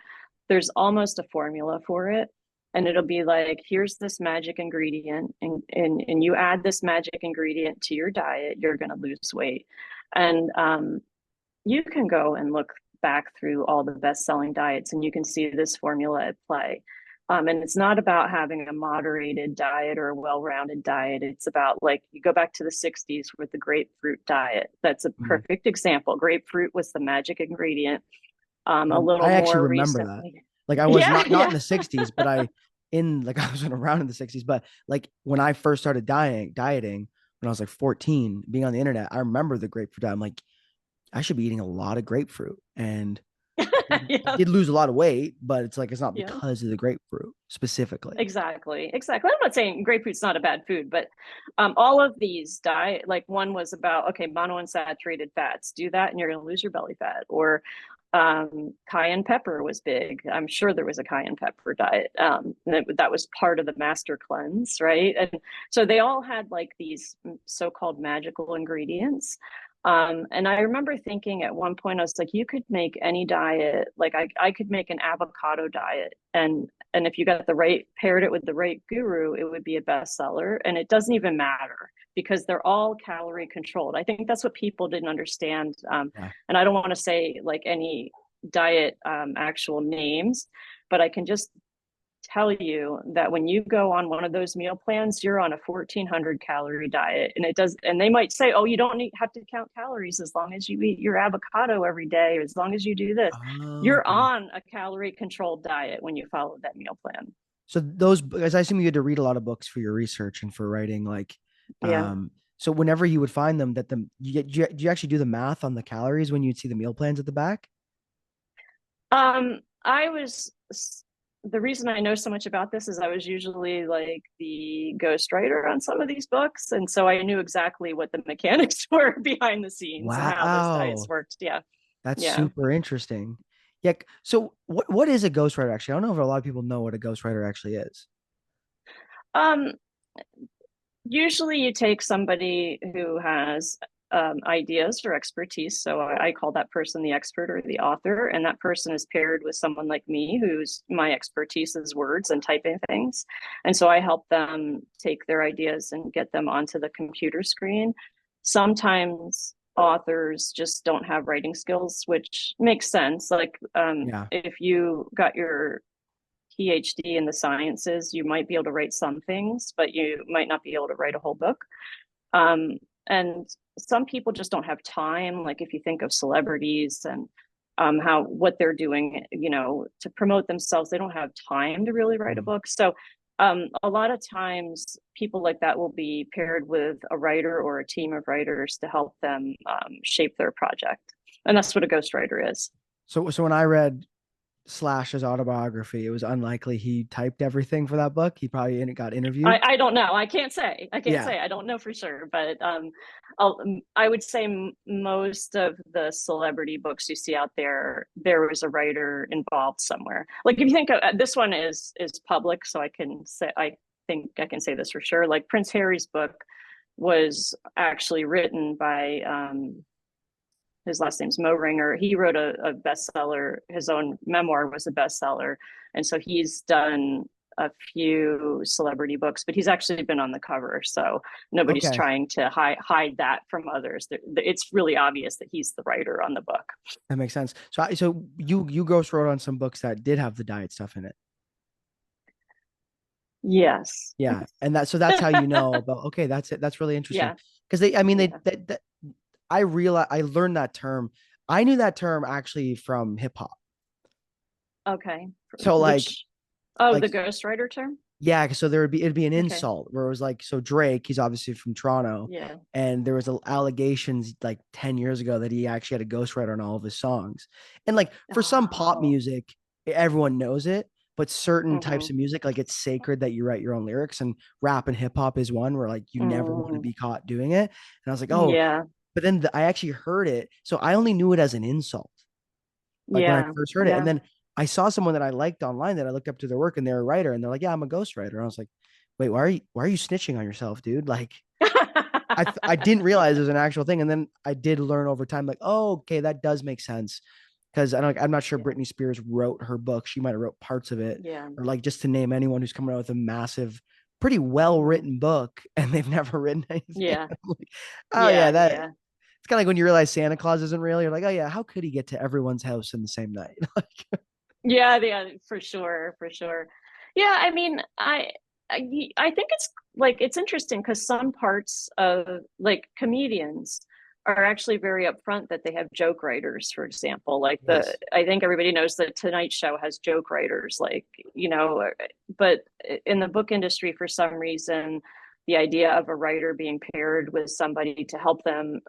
there's almost a formula for it, and it'll be like, here's this magic ingredient, and you add this magic ingredient to your diet, you're going to lose weight. And you can go and look back through all the best selling diets and you can see this formula at play. And it's not about having a moderated diet or a well-rounded diet. It's about, like, you go back to the 60s with the grapefruit diet. That's a mm. perfect example. Grapefruit was the magic ingredient. A little I actually more remember that. recently. Like I was Yeah, not in yeah. the 60s, but I wasn't around in the 60s, but like when I first started dieting when I was like 14, being on the internet, I remember the grapefruit diet. I'm like, I should be eating a lot of grapefruit. And I Yeah, did lose a lot of weight, but it's like it's not yeah. because of the grapefruit specifically. Exactly, exactly. I'm not saying grapefruit's not a bad food, but all of these diet, like one was about, okay, monounsaturated fats, do that and you're going to lose your belly fat. Or cayenne pepper was big. I'm sure there was a cayenne pepper diet. That was part of the master cleanse, right? And so they all had like these so-called magical ingredients. And I remember thinking at one point, I was like, you could make any diet, like I could make an avocado diet, and if you got the right, paired it with the right guru, it would be a bestseller. And it doesn't even matter because they're all calorie controlled. I think that's what people didn't understand. Yeah. And I don't want to say like any diet actual names, but I can just tell you that when you go on one of those meal plans, you're on a 1,400 calorie diet, and it does. And they might say, "Oh, you don't have to count calories as long as you eat your avocado every day, or as long as you do this." Oh, You're okay. on a calorie controlled diet when you follow that meal plan. So those, as I assume you had to read a lot of books for your research and for writing, like, Yeah. so whenever you would find them, that do you actually do the math on the calories when you'd see the meal plans at the back? I was the reason I know so much about this is I was usually like the ghostwriter on some of these books. And so I knew exactly what the mechanics were behind the scenes and how those diets Wow, worked. Yeah. that's Yeah. super interesting. Yeah. So what is a ghostwriter actually? I don't know if a lot of people know what a ghostwriter actually is. Um, Usually you take somebody who has ideas or expertise. So I call that person the expert or the author. And that person is paired with someone like me, whose my expertise is words and typing things. And so I help them take their ideas and get them onto the computer screen. Sometimes authors just don't have writing skills, which makes sense. Like Yeah. if you got your PhD in the sciences, you might be able to write some things, but you might not be able to write a whole book. Um, and some people just don't have time. Like if you think of celebrities and how what they're doing, to promote themselves, they don't have time to really write a Mhm. book. So a lot of times, people like that will be paired with a writer or a team of writers to help them shape their project, and that's what a ghostwriter is. So when I read Slash's autobiography, it was unlikely he typed everything for that book. He probably got interviewed. I don't know. I can't say. I can't Yeah. say. I don't know for sure, but I would say most of the celebrity books you see out there, there was a writer involved somewhere. Like if you think of, this one is public, so I think I can say this for sure. Like Prince Harry's book was actually written by his last name's Mo Ringer. He wrote a bestseller. His own memoir was a bestseller, and so he's done a few celebrity books, but he's actually been on the cover, so nobody's Okay. trying to hide that from others. It's really obvious that he's the writer on the book. That makes sense. So you ghost wrote on some books that did have the diet stuff in it. Yes. Yeah. And that's how you know about, okay, that's it. That's really interesting. Yeah. Because they, I mean, Yeah. I learned that term. I knew that term actually from hip hop. Okay. So Which, oh, like the ghostwriter term? yeah, so it'd be an Okay. insult where it was like, so Drake, he's obviously from Toronto, Yeah. and there was allegations like 10 years ago that he actually had a ghostwriter on all of his songs. And like for some pop Oh. music, everyone knows it, but certain types Mm-hmm. of music, like it's sacred that you write your own lyrics, and rap and hip hop is one where like you never want to Mm. be caught doing it. And I was like, oh, Yeah. but then I actually heard it. So I only knew it as an insult like when I Yeah. first heard it. And Yeah. then I saw someone that I liked online that I looked up to their work and they're a writer and they're like, yeah, I'm a ghostwriter. And I was like, wait, why are you snitching on yourself, dude? Like I didn't realize it was an actual thing. And then I did learn over time, like, oh, okay, that does make sense. Cause I'm not sure Yeah. Britney Spears wrote her book. She might have wrote parts of it, Yeah. or like just to name anyone who's coming out with a massive, pretty well Mm-hmm. written book and they've never written anything. Yeah. I'm like, oh yeah, Yeah. that Yeah. it's kind of like when you realize Santa Claus isn't real. You're like, oh yeah, how could he get to everyone's house in the same night? Yeah, yeah, for sure, for sure. Yeah, I mean, I think it's like it's interesting because some parts of like comedians are actually very upfront that they have joke writers, for example. Like the Yes. I think everybody knows the Tonight Show has joke writers, like, but in the book industry, for some reason, the idea of a writer being paired with somebody to help them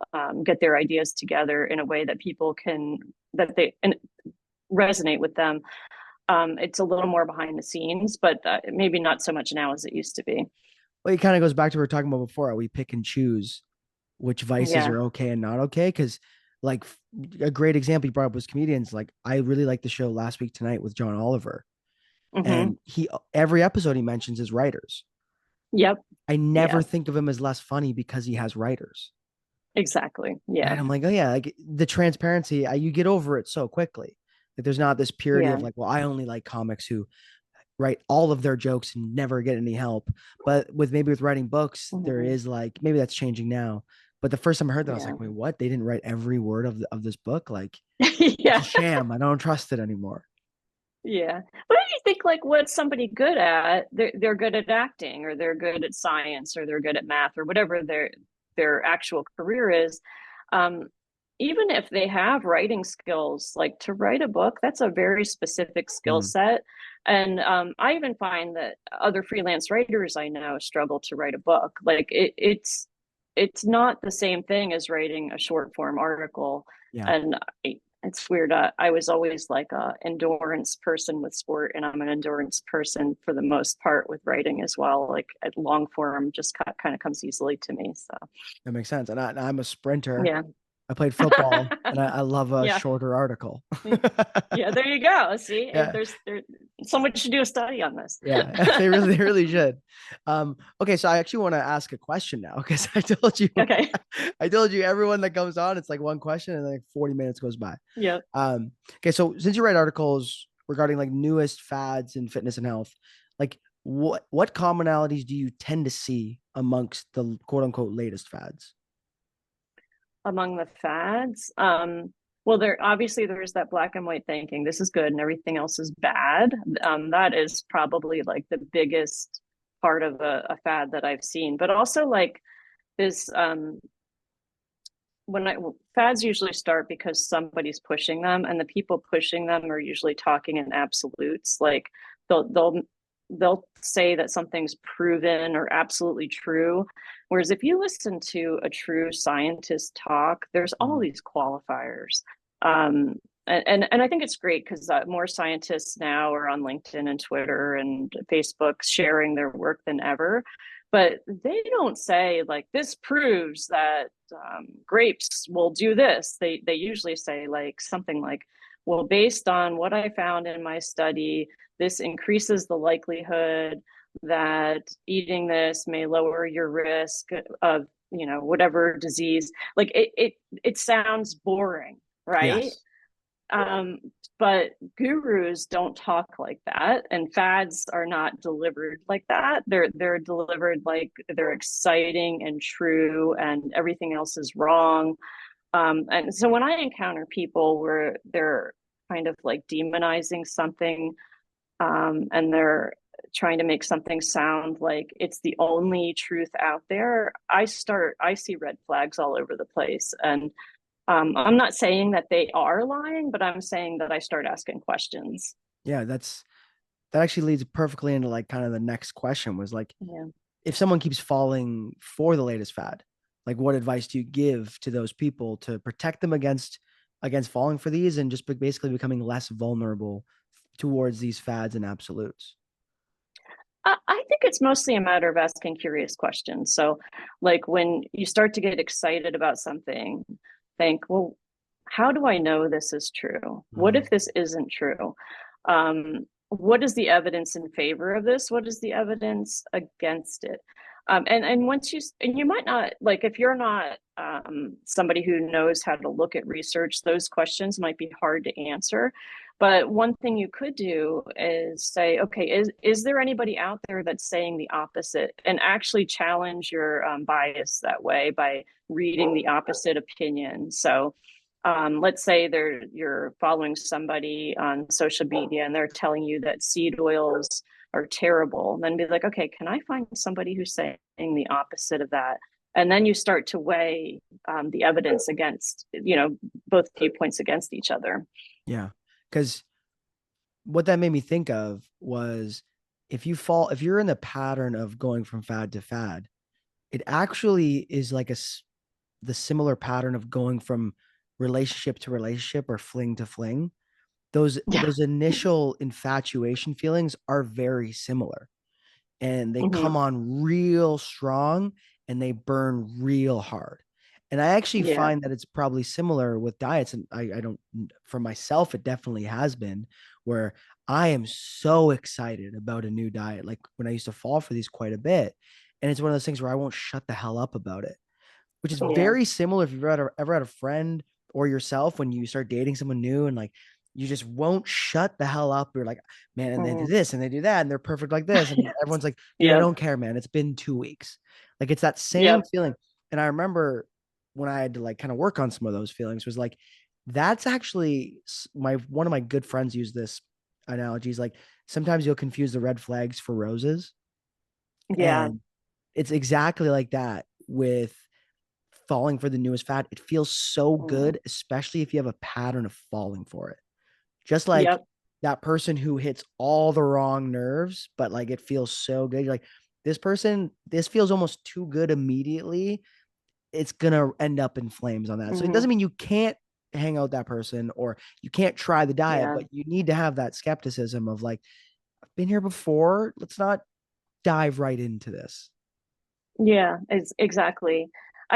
get their ideas together in a way that people can that they and resonate with them. It's a little more behind the scenes, but maybe not so much now as it used to be. Well, it kind of goes back to what we were talking about before. We pick and choose which vices Yeah. are okay and not okay. Because, like, a great example you brought up was comedians. Like, I really liked the show Last Week Tonight with John Oliver, Mm-hmm. and he every episode he mentions his writers. Yep. I never Yeah. think of him as less funny because he has writers. Exactly. Yeah. And I'm like, oh yeah, like the transparency, you get over it so quickly. Like, there's not this purity of Yeah. like, well, I only like comics who write all of their jokes and never get any help. But with writing books, there Mm-hmm. is like maybe that's changing now. But the first time I heard that, I was Yeah. like, wait, what? They didn't write every word of this book? Like it's a Yeah. sham. I don't trust it anymore. Yeah. But do you think like what's somebody good at? They're good at acting, or they're good at science, or they're good at math, or whatever their actual career is. Um, Even if they have writing skills, like to write a book, that's a very specific skill Mm, set. And I even find that other freelance writers I know struggle to write a book. Like it's not the same thing as writing a short form article. yeah, And it's weird. I was always like a endurance person with sport, and I'm an endurance person for the most part with writing as well. Like at long form, just kind of comes easily to me. So that makes sense. And I'm a sprinter. yeah, I played football, and I love a yeah, shorter article. yeah. There you go. See, Yeah, there's there Someone should do a study on this. Yeah, they really should. Okay, so I actually want to ask a question now because Okay. I told you everyone that comes on, it's like one question and like 40 minutes goes by. Yeah. Okay, so since you write articles regarding like newest fads in fitness and health, like what commonalities do you tend to see amongst the quote unquote latest fads? Among the fads, well, there's that black and white thinking. This is good and everything else is bad. That is probably like the biggest part of a fad that I've seen. But also like this, when I fads usually start because somebody's pushing them, and the people pushing them are usually talking in absolutes. Like they'll they'll say that something's proven or absolutely true. Whereas if you listen to a true scientist talk, there's all Mhm. these qualifiers. And I think it's great because more scientists now are on LinkedIn and Twitter and Facebook sharing their work than ever. But they don't say like this proves that grapes will do this. They usually say like something like, well, based on what I found in my study, this increases the likelihood that eating this may lower your risk of whatever disease. Like it sounds boring, right? Yes. um, but gurus don't talk like that, and fads are not delivered like that. They're delivered like they're exciting and true and everything else is wrong. And so when I encounter people where they're kind of like demonizing something, and they're trying to make something sound like it's the only truth out there, I see red flags all over the place. And I'm not saying that they are lying, but I'm saying that I start asking questions. Yeah, that actually leads perfectly into like kind of the next question was like Yeah. if someone keeps falling for the latest fad, like what advice do you give to those people to protect them against falling for these and just basically becoming less vulnerable towards these fads and absolutes? I think it's mostly a matter of asking curious questions. So, like when you start to get excited about something, think, well, how do I know this is true? What Mhm. if this isn't true? What is the evidence in favor of this? What is the evidence against it? And once you might not, like, if you're not somebody who knows how to look at research, those questions might be hard to answer. But one thing you could do is say, okay, is there anybody out there that's saying the opposite, and actually challenge your bias that way by reading the opposite opinion. So let's say you're following somebody on social media and they're telling you that seed oils are terrible. Then be like, okay, can I find somebody who's saying the opposite of that? And then you start to weigh the evidence against, both viewpoints against each other. Yeah. Because what that made me think of was if you're in the pattern of going from fad to fad, it actually is like the similar pattern of going from relationship to relationship or fling to fling. Yeah. Those initial infatuation feelings are very similar and they Mm-hmm. come on real strong and they burn real hard. And I actually Yeah. find that it's probably similar with diets. And I don't, for myself, it definitely has been where I am so excited about a new diet. Like when I used to fall for these quite a bit. And it's one of those things where I won't shut the hell up about it, which is Yeah. very similar if you've ever had a friend or yourself when you start dating someone new and like you just won't shut the hell up. You're like, man, and they do Mm-hmm. this and they do that and they're perfect like this. And everyone's like, dude, I Yep. don't care, man. It's been 2 weeks. Like it's that same Yep. feeling. And I remember when I had to like kind of work on some of those feelings was like, that's actually my one of my good friends used this analogy. Is like sometimes you'll confuse the red flags for roses. Yeah. And it's exactly like that with falling for the newest fad. It feels so Mm. good, especially if you have a pattern of falling for it. Just like Yep. that person who hits all the wrong nerves, but like it feels so good. You're like, this person, this feels almost too good immediately. It's gonna end up in flames on that. So it Mm-hmm. doesn't mean you can't hang out with that person or you can't try the diet, Yeah. but you need to have that skepticism of like, I've been here before. Let's not dive right into this. Yeah. It's exactly.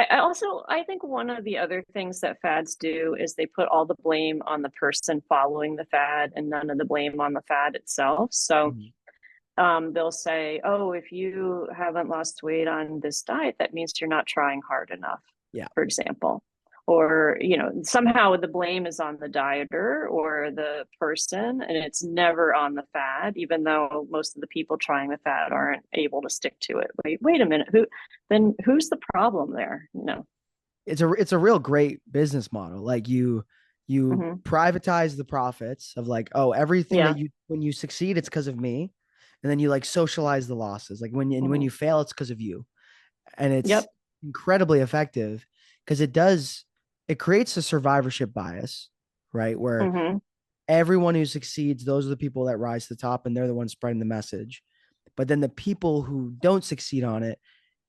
I also I think one of the other things that fads do is they put all the blame on the person following the fad and none of the blame on the fad itself. So Mhm. they'll say, "Oh, if you haven't lost weight on this diet, that means you're not trying hard enough," Yeah. for example. Or, somehow the blame is on the dieter or the person, and it's never on the fad, even though most of the people trying the fad aren't able to stick to it. Wait a minute, who's the problem there? It's a real great business model. Like you Hmm. privatize the profits of like, oh, everything that Yeah. you when you succeed, it's because of me. And then you like socialize the losses. Like when Hmm. you fail, it's because of you. And it's Yep. incredibly effective because it creates a survivorship bias, right? Where Hmm. everyone who succeeds, those are the people that rise to the top and they're the ones spreading the message. But then the people who don't succeed on it,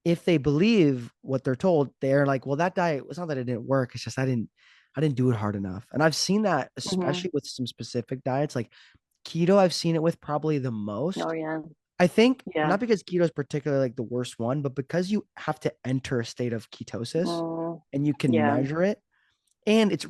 if they believe what they're told, they're like, well, that diet, it's not that it didn't work. It's just I didn't do it hard enough. And I've seen that Hmm. especially with some specific diets, like keto, I've seen it with probably the Oh most. yeah. I think Yeah. not because keto is particularly like the worst one, but because you have to enter a state of ketosis Mm, and you can yeah. measure it. And it's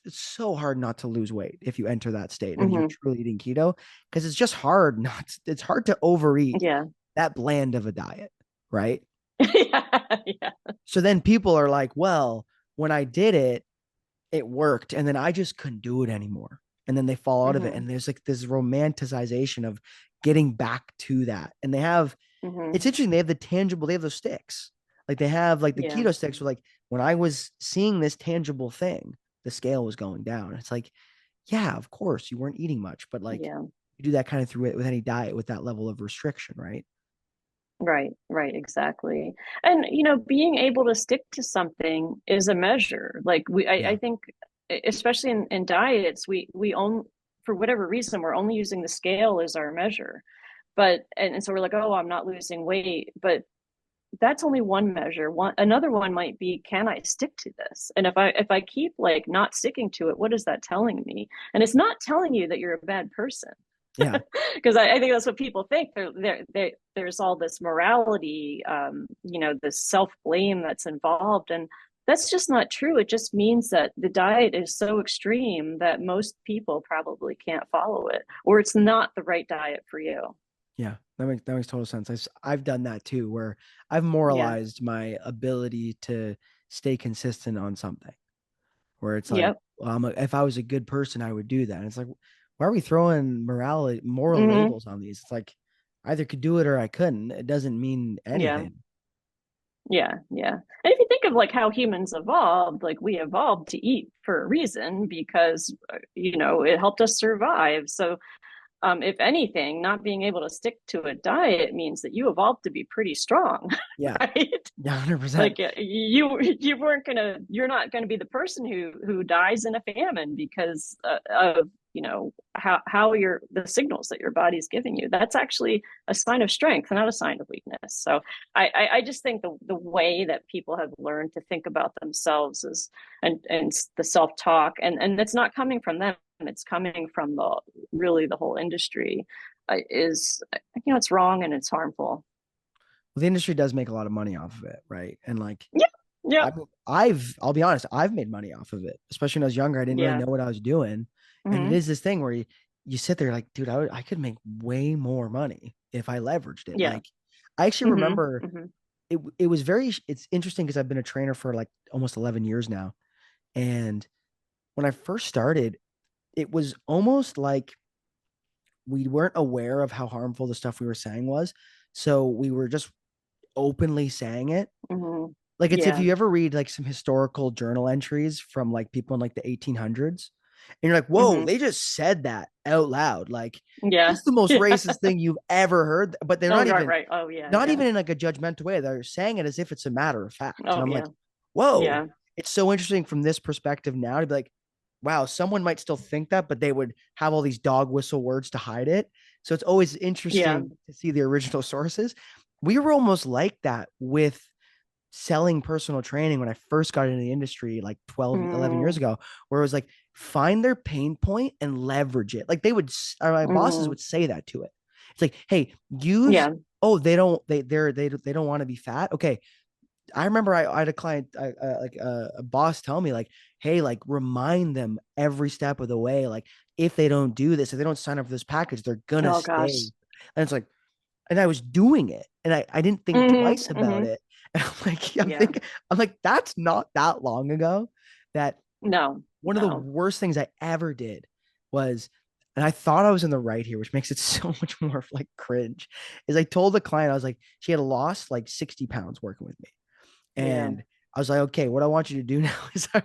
so hard not to lose weight if you enter that state of you're Hmm. truly eating keto because it's just hard not it's hard to overeat Yeah. that bland of a diet, right? Yeah. Yeah. So then people are like, well, when I did it, it worked. And then I just couldn't do it anymore. And then they fall out of it. Hmm. And there's like this romanticization of getting back to that. And Hmm. it's interesting. They have those sticks. Like they have like the Yeah. keto sticks were like, when I was seeing this tangible thing, the scale was going down. It's like, yeah, of course you weren't eating much, but like Yeah. you do that kind of through it with any diet with that level of restriction, right? Right, right, exactly. And being able to stick to something is a measure. Like I Yeah. think especially in diets, we own for whatever reason, we're only using the scale as our measure. But and so we're like, oh, I'm not losing weight. But that's only one measure. Another one might be, can I stick to this? And if I keep like not sticking to it, what is that telling me? And it's not telling you that you're a bad person, Yeah. because I think that's what people think. There's all this morality, this self blame that's involved, and that's just not true. It just means that the diet is so extreme that most people probably can't follow it, or it's not the right diet for you. Yeah, that makes total sense. I've done that too, where I've Yeah. moralized my ability to stay consistent on something. Where it's like, Yep. well, if I was a good person, I would do that. And it's like, why are we throwing moral Hmm. labels on these? It's like I either could do it or I couldn't. It doesn't mean Yeah. anything. Yeah, yeah. And if you think of like how humans evolved, like we evolved to eat for a reason because it helped us survive. So if anything, not being able to stick to a diet means that you evolved to be pretty strong, Yeah, right? yeah, 100%. Like you're not gonna be the person who dies in a famine because of how your the signals that your body's giving you. That's actually a sign of strength, not a sign of weakness. So I just think the way that people have learned to think about themselves is and the self talk, and it's not coming from them. It's coming from the whole industry, is it's wrong and it's harmful. Well, the industry does make a lot of money off of it, right? And like Yeah. Yep. I'll be honest, I've made money off of it, especially when I was younger. I didn't really Yeah. know what I was doing. And it Hmm. is this thing where you sit there like, dude, I could make way more money if I leveraged it. Yeah. Like, I actually Hmm. remember Hmm. it's interesting because I've been a trainer for like almost 11 years now. And when I first started, it was almost like we weren't aware of how harmful the stuff we were saying was. So we were just openly saying it. Hmm. Like it's if Yeah. you ever read like some historical journal entries from like people in like the 1800s, and you're like, whoa, Hmm. they just said that out loud. Like Yeah. that's the most Yeah. racist thing you've ever heard. But they're Oh, right, right. Oh, yeah, not yeah. even in like a judgmental way. They're saying it as if it's a matter of fact. And Oh, I'm like, yeah. whoa, Yeah. it's so interesting from this perspective now to be like, wow, someone might still think that, but they would have all these dog whistle words to hide it. So it's always Yeah. interesting to see the original sources. We were almost like that with selling personal training when I first got into the industry like 12, 11 years Mm. ago, where it was like, find their pain point and leverage it. Like my bosses Hmm. would say that to it. It's like, hey, use, Yeah. oh, they don't want to be fat. Okay. I remember I had a client, like a boss tell me like, hey, like remind them every step of the way. Like if they don't do this, if they don't sign up for this package, they're gonna Oh stay. gosh. And it's like, and I was doing it and I didn't think Hmm. twice about Hmm. it. And I'm like, yeah, Yeah. I'm like, that's not that long ago that No, one of the no. worst things I ever did was, and I thought I was in the right here, which makes it so much more like cringe, is I told the client, I was like, she had lost like 60 pounds working with me. Yeah. And I was like, okay, what I want you to do now is I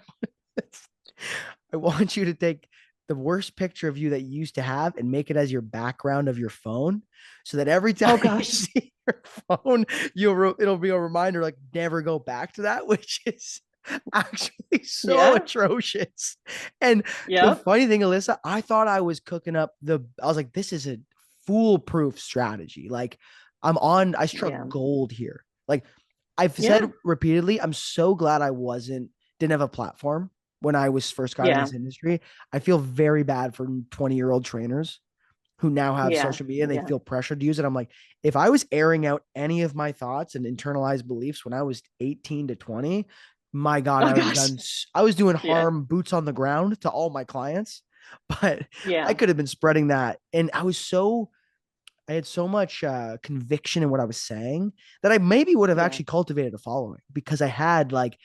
want you to take the worst picture of you that you used to have and make it as your background of your phone so that every time Oh you gosh. see your phone, it'll be a reminder like never go back to that, which is actually so Yeah. atrocious. And the Yep. funny thing, Alyssa, I thought I was cooking up I was like, this is a foolproof strategy. Like I struck Yeah. gold here. Like I've Yeah. said repeatedly, I'm so glad didn't have a platform when I was first got in Yeah. this industry. I feel very bad for 20-year-old trainers who now have Yeah. social media and they Yeah. feel pressured to use it. I'm like, if I was airing out any of my thoughts and internalized beliefs when I was 18 to 20, my God, Oh gosh. I was doing Yeah. harm boots on the ground to all my clients, but I Yeah. could have been spreading that. And I had so much conviction in what I was saying that I maybe would have Yeah. actually cultivated a following because I had like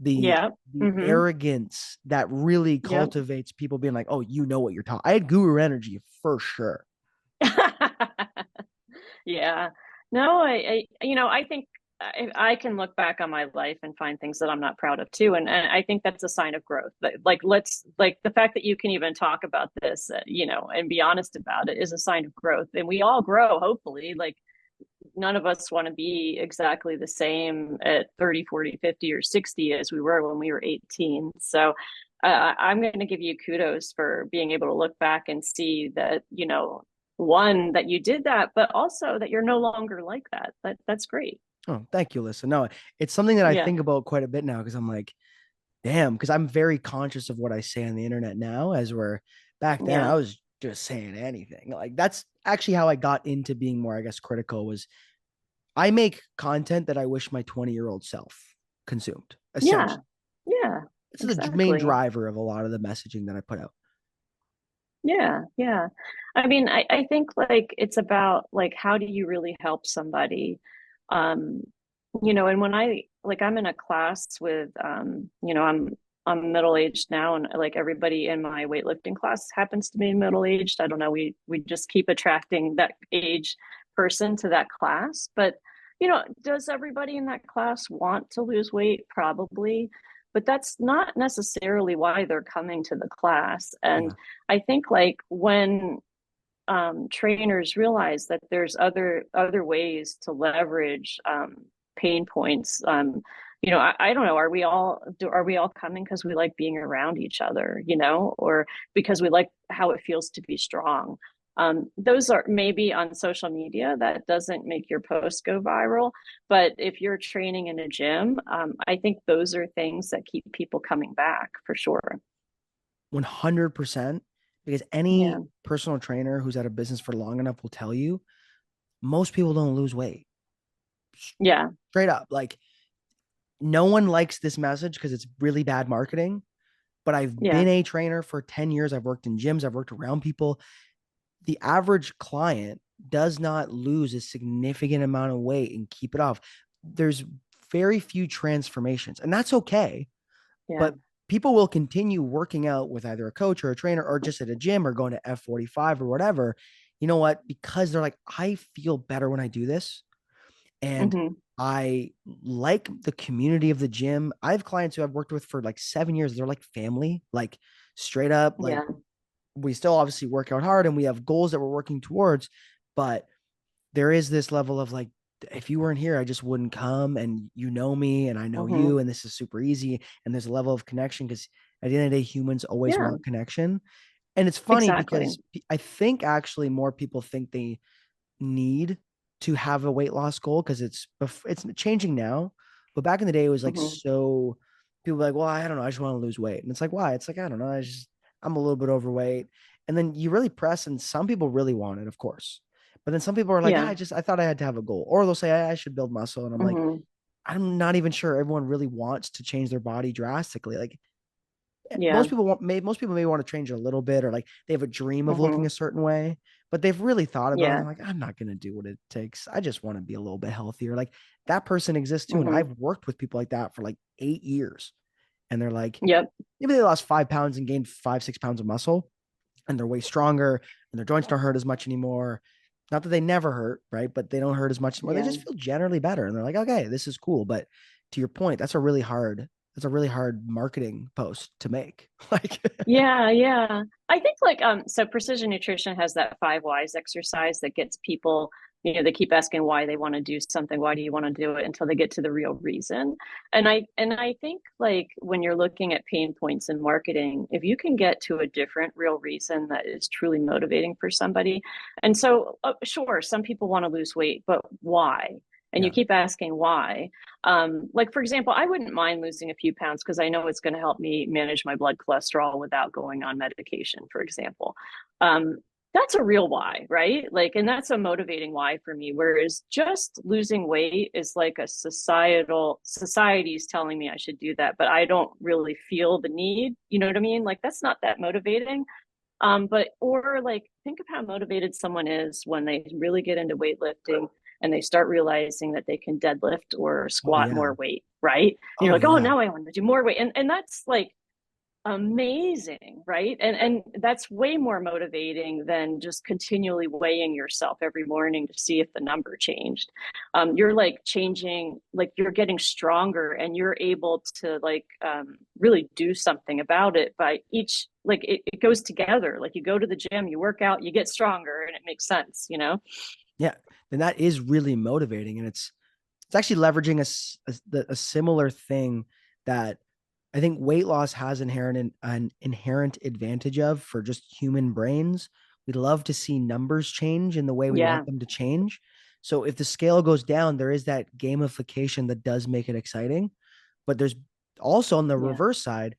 the Yeah. the Mm-hmm. arrogance that really Yep. cultivates people being like, oh, you know what you're talking. I had guru energy for sure. Yeah. No, I think I can look back on my life and find things that I'm not proud of too, and I think that's a sign of growth. Like, let's like the fact that you can even talk about this, and be honest about it is a sign of growth. And we all grow, hopefully. Like, none of us want to be exactly the same at 30, 40, 50, or 60 as we were when we were 18. So I'm going to give you kudos for being able to look back and see that, one, that you did that, but also that you're no longer like that. That's great. Oh, thank you, Lisa. No, it's something that I Yeah. think about quite a bit now because I'm like, damn, because I'm very conscious of what I say on the internet now, as where back then Yeah. I was just saying anything. Like that's actually how I got into being more, I guess, critical was I make content that I wish my 20-year-old self consumed, Yeah. essentially. Yeah. It's the main Exactly. driver of a lot of the messaging that I put out. Yeah, yeah. I mean, I think like it's about like how do you really help somebody? Um, and when I'm in a class with I'm middle aged now and like everybody in my weightlifting class happens to be middle aged. I don't know, we just keep attracting that age person to that class. But does everybody in that class want to lose weight? Probably. But that's not necessarily why they're coming to the class. And Yeah. I think like when trainers realize that there's other ways to leverage pain points. I don't know. Are we all coming because we like being around each other? Or because we like how it feels to be strong? Those are maybe on social media that doesn't make your post go viral, but if you're training in a gym, I think those are things that keep people coming back for sure. 100%. Because Yeah. any personal trainer who's at a business for long enough will tell you most people don't lose weight. Yeah. Straight up. Like, no one likes this message because it's really bad marketing. But I've Yeah. been a trainer for 10 years. I've worked in gyms, I've worked around people. The average client does not lose a significant amount of weight and keep it off. There's very few transformations, and that's okay. Yeah. But people will continue working out with either a coach or a trainer or just at a gym or going to F45 or whatever. You know what? Because they're like, I feel better when I do this. And Hmm. I like the community of the gym. I have clients who I've worked with for like 7 years. They're like family, like straight up, like Yeah. we still obviously work out hard and we have goals that we're working towards. But there is this level of like, if you weren't here, I just wouldn't come. And you know me and I know you. Hmm. And this is super easy. And there's a level of connection because at the end of the day, humans always Yeah, want connection. And it's funny exactly. because I think actually more people think they need to have a weight loss goal because it's changing now. But back in the day, it was like Hmm. so people were like, well, I don't know, I just want to lose weight. And it's like, why? It's like, I don't know, I'm a little bit overweight. And then you really press, and some people really want it, of course. But then some people are like, Yeah. I thought I had to have a goal. Or they'll say, I should build muscle. And I'm like, Hmm. I'm not even sure everyone really wants to change their body drastically. Like Yeah. most people may want to change a little bit, or like they have a dream of looking Hmm. a certain way, but they've really thought about it. And Yeah. they're like, I'm not going to do what it takes. I just want to be a little bit healthier. Like that person exists too. And Hmm. I've worked with people like that for like 8 years. And they're like, Yep. maybe they lost 5 pounds and gained 5, 6 pounds of muscle, and they're way stronger and their joints don't hurt as much anymore. Not that they never hurt, right? But they don't hurt as much anymore. They Yeah. just feel generally better. And they're like, okay, this is cool. But to your point, that's a really hard marketing post to make. Like, Yeah, yeah. I think like so precision nutrition has that five whys exercise that gets people, they keep asking why they want to do something, why do you want to do it until they get to the real reason. And I think like when you're looking at pain points in marketing, if you can get to a different real reason that is truly motivating for somebody. And so sure, some people want to lose weight, but why? And you yeah. keep asking why. Like for example, I wouldn't mind losing a few pounds because I know it's going to help me manage my blood cholesterol without going on medication, for example. Um, that's a real why, right? Like, and that's a motivating why for me. Whereas just losing weight is like a society's telling me I should do that, but I don't really feel the need. You know what I mean? Like that's not that motivating. But or like think of how motivated someone is when they really get into weightlifting and they start realizing that they can deadlift or Oh squat more yeah. weight, right? And you're Oh like, oh, yeah. now I want to do more weight. And that's like amazing, right? And that's way more motivating than just continually weighing yourself every morning to see if the number changed. You're like changing, like you're getting stronger, and you're able to like really do something about it by each, like it goes together. Like you go to the gym, you work out, you get stronger, and it makes sense, you know? Yeah. And that is really motivating. And it's actually leveraging a similar thing that I think weight loss has an inherent advantage of for just human brains. We love to see numbers change in the way we want Yeah, them to change. So if the scale goes down, there is that gamification that does make it exciting. But there's also on the yeah, reverse side,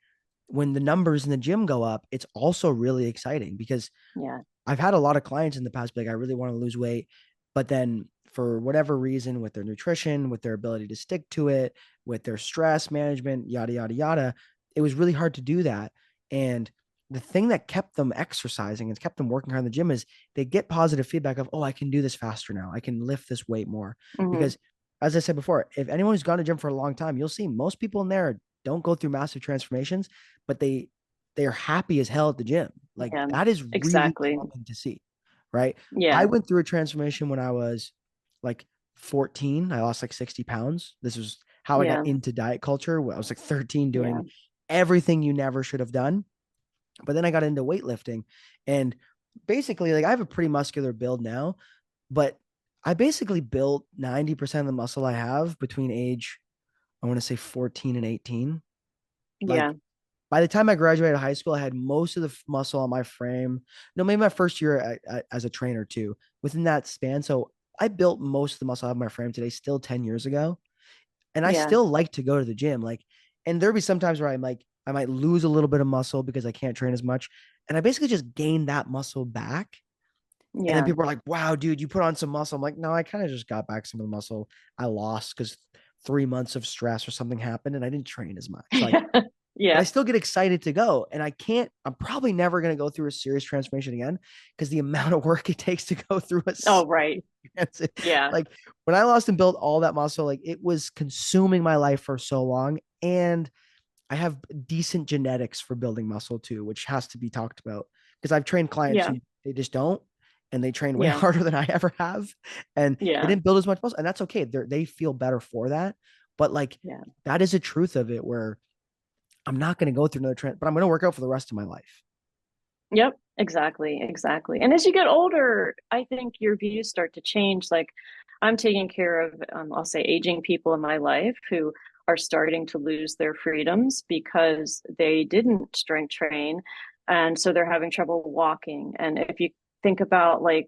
when the numbers in the gym go up, it's also really exciting because yeah. I've had a lot of clients in the past be like, I really want to lose weight, but then for whatever reason, with their nutrition, with their ability to stick to it, with their stress management, yada, yada, yada, it was really hard to do that. And the thing that kept them exercising and kept them working hard in the gym is they get positive feedback of, oh, I can do this faster now. I can lift this weight more. Hmm. Because as I said before, if anyone who's gone to gym for a long time, you'll see most people in there don't go through massive transformations, but they are happy as hell at the gym. Like Yeah, that is really exactly. common to see, right? I Yeah, went through a transformation when I was like 14. I lost like 60 pounds. This was how I got yeah, into diet culture. When I was like 13 yeah, doing everything you never should have done. But then I got into weightlifting, and basically like I have a pretty muscular build now, but I basically built 90% of the muscle I have between age, I want to say 14 and 18. Like yeah, by the time I graduated high school, I had most of the muscle on my frame. No, maybe my first year as a trainer too. Within that span, so I built most of the muscle I have on my frame today, still 10 years ago, and I yeah, still like to go to the gym. Like, and there'll be sometimes where I'm like, I might lose a little bit of muscle because I can't train as much, and I basically just gain that muscle back. And then yeah, people are like, "Wow, dude, you put on some muscle." I'm like, "No, I kind of just got back some of the muscle I lost because 3 months of stress or something happened, and I didn't train as much." Like, but I yeah. still get excited to go. And I'm probably never going to go through a serious transformation again because the amount of work it takes to go through a Oh, right. Yeah, like when I lost and built all that muscle, like it was consuming my life for so long. And I have decent genetics for building muscle too, which has to be talked about because I've trained clients yeah, who they just don't. And they train way yeah, harder than I ever have. And they yeah, didn't build as much muscle. And that's okay. They feel better for that. But like yeah. that is a truth of it where I'm not going to go through another trend, but I'm going to work out for the rest of my life. Yep, exactly, exactly. And as you get older, I think your views start to change. Like I'm taking care of, I'll say, aging people in my life who are starting to lose their freedoms because they didn't strength train. And so they're having trouble walking. And if you think about like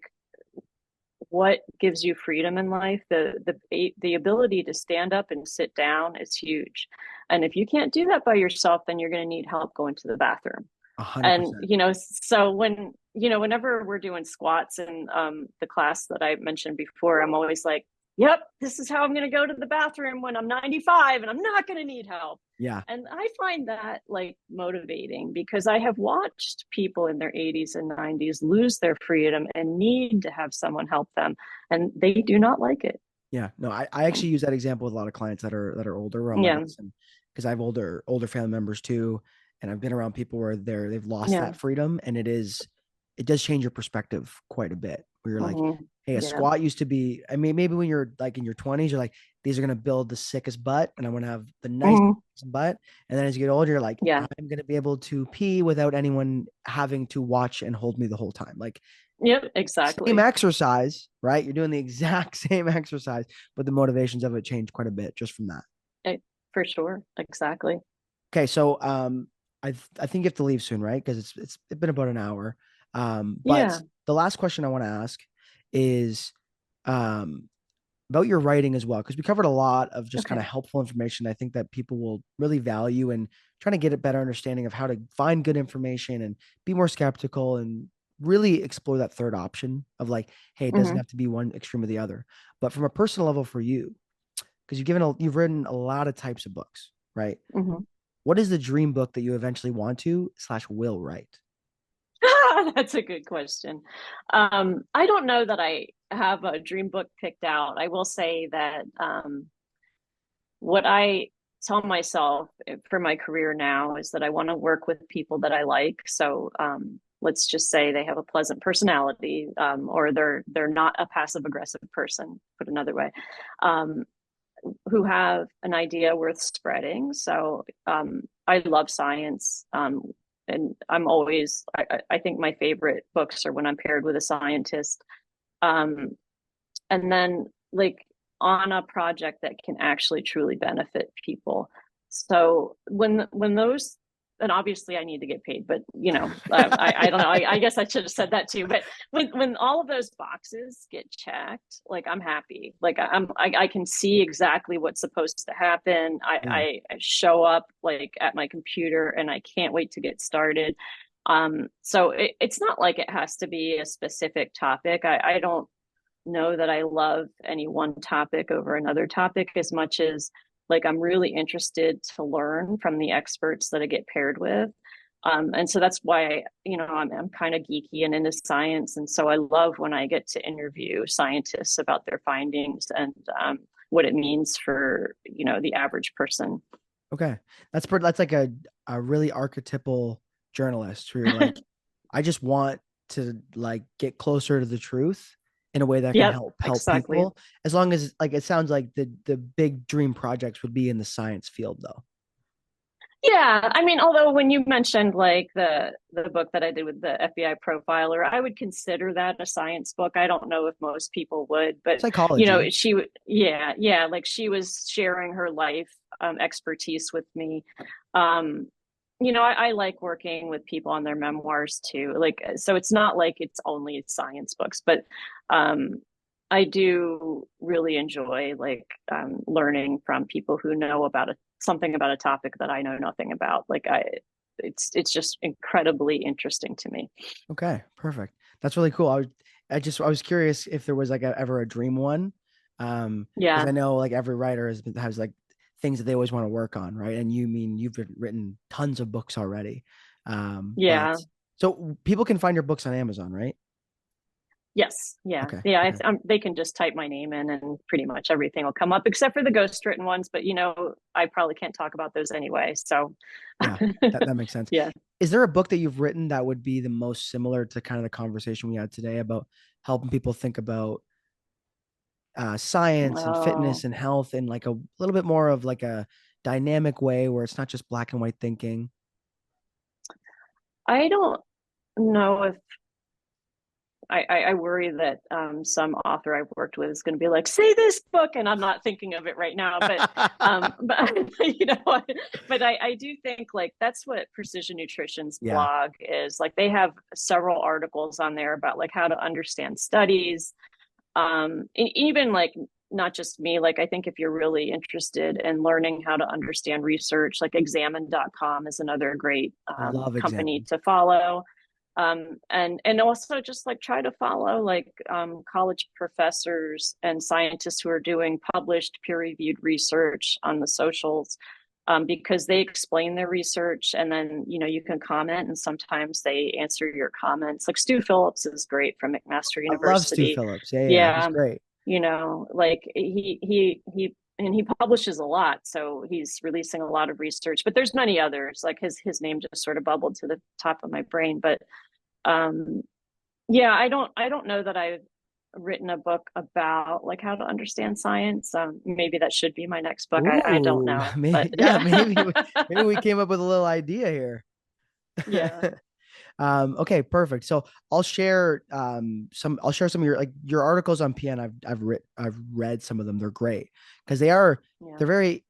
what gives you freedom in life, the ability to stand up and sit down is huge. And if you can't do that by yourself, then you're going to need help going to the bathroom. A hundred And percent. so whenever we're doing squats in the class that I mentioned before, I'm always like, yep, this is how I'm going to go to the bathroom when I'm 95 and I'm not going to need help. Yeah. And I find that like motivating because I have watched people in their 80s and 90s lose their freedom and need to have someone help them, and they do not like it. Yeah, no, I actually use that example with a lot of clients that are older. Where I'm like, Yeah, listen, because I have older family members too, and I've been around people where they've lost yeah, that freedom, and it does change your perspective quite a bit. Where you're like, mm-hmm. hey, a Yeah, squat used to be. I mean, maybe when you're like in your 20s, you're like, these are gonna build the sickest butt, and I'm gonna have the nice mm-hmm. butt. And then as you get older, you're like, Yeah, I'm gonna be able to pee without anyone having to watch and hold me the whole time. Like yep, same exactly. exercise, right? You're doing the exact same exercise, but the motivations of it change quite a bit just from that. It, for sure, exactly. Okay, so I think you have to leave soon, right? Because it's been about an hour. But Yeah. the last question I want to ask is um about your writing as well, because we covered a lot of just kind Okay. of helpful information. I think that people will really value and trying to get a better understanding of how to find good information and be more skeptical and really explore that third option of like, hey, it doesn't Mm-hmm. have to be one extreme or the other. But from a personal level for you, because you've written a lot of types of books, right? Mm-hmm. What is the dream book that you eventually want to slash will write? That's a good question. I don't know that I have a dream book picked out. I will say that what I tell myself for my career now is that I want to work with people that I like. So let's just say they have a pleasant personality, or they're not a passive aggressive person. Put another way, um, who have an idea worth spreading. So I love science. And I'm always, I think my favorite books are when I'm paired with a scientist. Um, and then like on a project that can actually truly benefit people. So when those, and obviously I need to get paid, but I don't know. I guess I should have said that too. But when all of those boxes get checked, like I'm happy. Like I can see exactly what's supposed to happen. Yeah. I show up like at my computer and I can't wait to get started. So it's not like it has to be a specific topic. I don't know that I love any one topic over another topic as much as like I'm really interested to learn from the experts that I get paired with. And so that's why, I'm kind of geeky and into science. And so I love when I get to interview scientists about their findings and what it means for, the average person. Okay. That's like a really archetypal journalist where you're like, I just want to like get closer to the truth in a way that can Yep, help exactly. people. As long as like it sounds like the big dream projects would be in the science field though. Yeah, I mean, although when you mentioned like the book that I did with the FBI profiler, I would consider that a science book. I don't know if most people would, but Psychology. she would, yeah, yeah, like she was sharing her life expertise with me. Um, I like working with people on their memoirs too. Like, so it's not like it's only science books, but um, I do really enjoy like learning from people who know about something about a topic that I know nothing about. It's just incredibly interesting to me. Okay, perfect. That's really cool. I was curious if there was like ever a dream one. Because Yeah, I know like every writer has like things that they always want to work on, right? And you've written tons of books already. But yeah, so people can find your books on Amazon, right? yes, yeah, Okay. yeah. Okay. They can just type my name in, and pretty much everything will come up, except for the ghostwritten ones. But I probably can't talk about those anyway. So, Yeah, that makes sense. yeah. Is there a book that you've written that would be the most similar to kind of the conversation we had today about helping people think about science and fitness Oh, and health in like a little bit more of like a dynamic way where it's not just black and white thinking? I don't know if I worry that some author I've worked with is going to be like, say this book, and I'm not thinking of it right now. But but I do think like that's what Precision Nutrition's Yeah, blog is. Like they have several articles on there about like how to understand studies. Even like not just me, like I think if you're really interested in learning how to understand research, like examine.com is another great love company examine. to follow. And also just like try to follow like college professors and scientists who are doing published peer-reviewed research on the socials, because they explain their research, and then you can comment, and sometimes they answer your comments. Like Stu Phillips is great from McMaster I love Stu University. Phillips. Yeah, he's Yeah, great. like he publishes a lot, so he's releasing a lot of research. But there's many others. Like his name just sort of bubbled to the top of my brain. But yeah, I don't know that I've written a book about like how to understand science. Maybe that should be my next book. I don't Ooh, know, but maybe, yeah, yeah. maybe we came up with a little idea here. Yeah, Okay, perfect. So I'll share some of your like your articles on PN. I've read some of them. They're great because yeah. they're very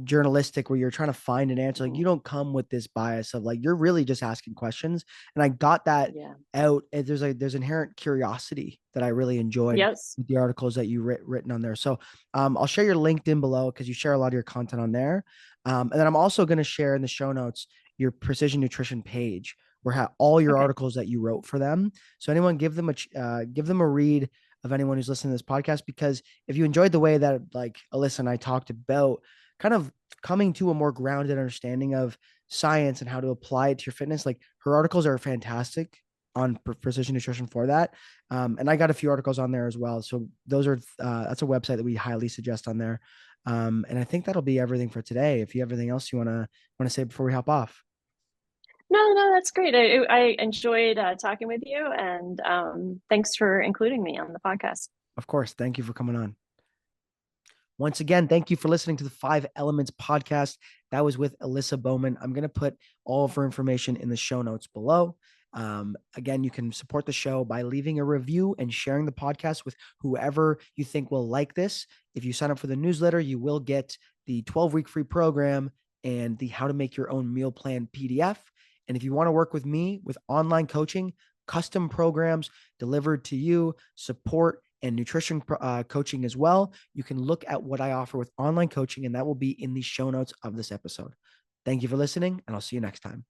journalistic, where you're trying to find an answer. Like, Hmm. you don't come with this bias of like you're really just asking questions. And I got that Yeah. out. And there's inherent curiosity that I really enjoyed Yes. with the articles that you written on there. So I'll share your LinkedIn below because you share a lot of your content on there. And then I'm also going to share in the show notes your precision nutrition page, where all your Okay. articles that you wrote for them. So anyone, give them a read of anyone who's listening to this podcast, because if you enjoyed the way that like Alisa and I talked about kind of coming to a more grounded understanding of science and how to apply it to your fitness, like her articles are fantastic on precision nutrition for that. And I got a few articles on there as well. So that's a website that we highly suggest on there. And I think that'll be everything for today. If you have anything else you want to say before we hop off. No, no, that's great. I enjoyed talking with you, and thanks for including me on the podcast. Of course. Thank you for coming on. Once again, thank you for listening to the Five Elements podcast. That was with Alisa Bowman. I'm going to put all of her information in the show notes below. Again, you can support the show by leaving a review and sharing the podcast with whoever you think will like this. If you sign up for the newsletter, you will get the 12-week free program and the How to Make Your Own Meal Plan PDF. And if you want to work with me with online coaching, custom programs delivered to you, support, and nutrition coaching as well, you can look at what I offer with online coaching, and that will be in the show notes of this episode. Thank you for listening, and I'll see you next time.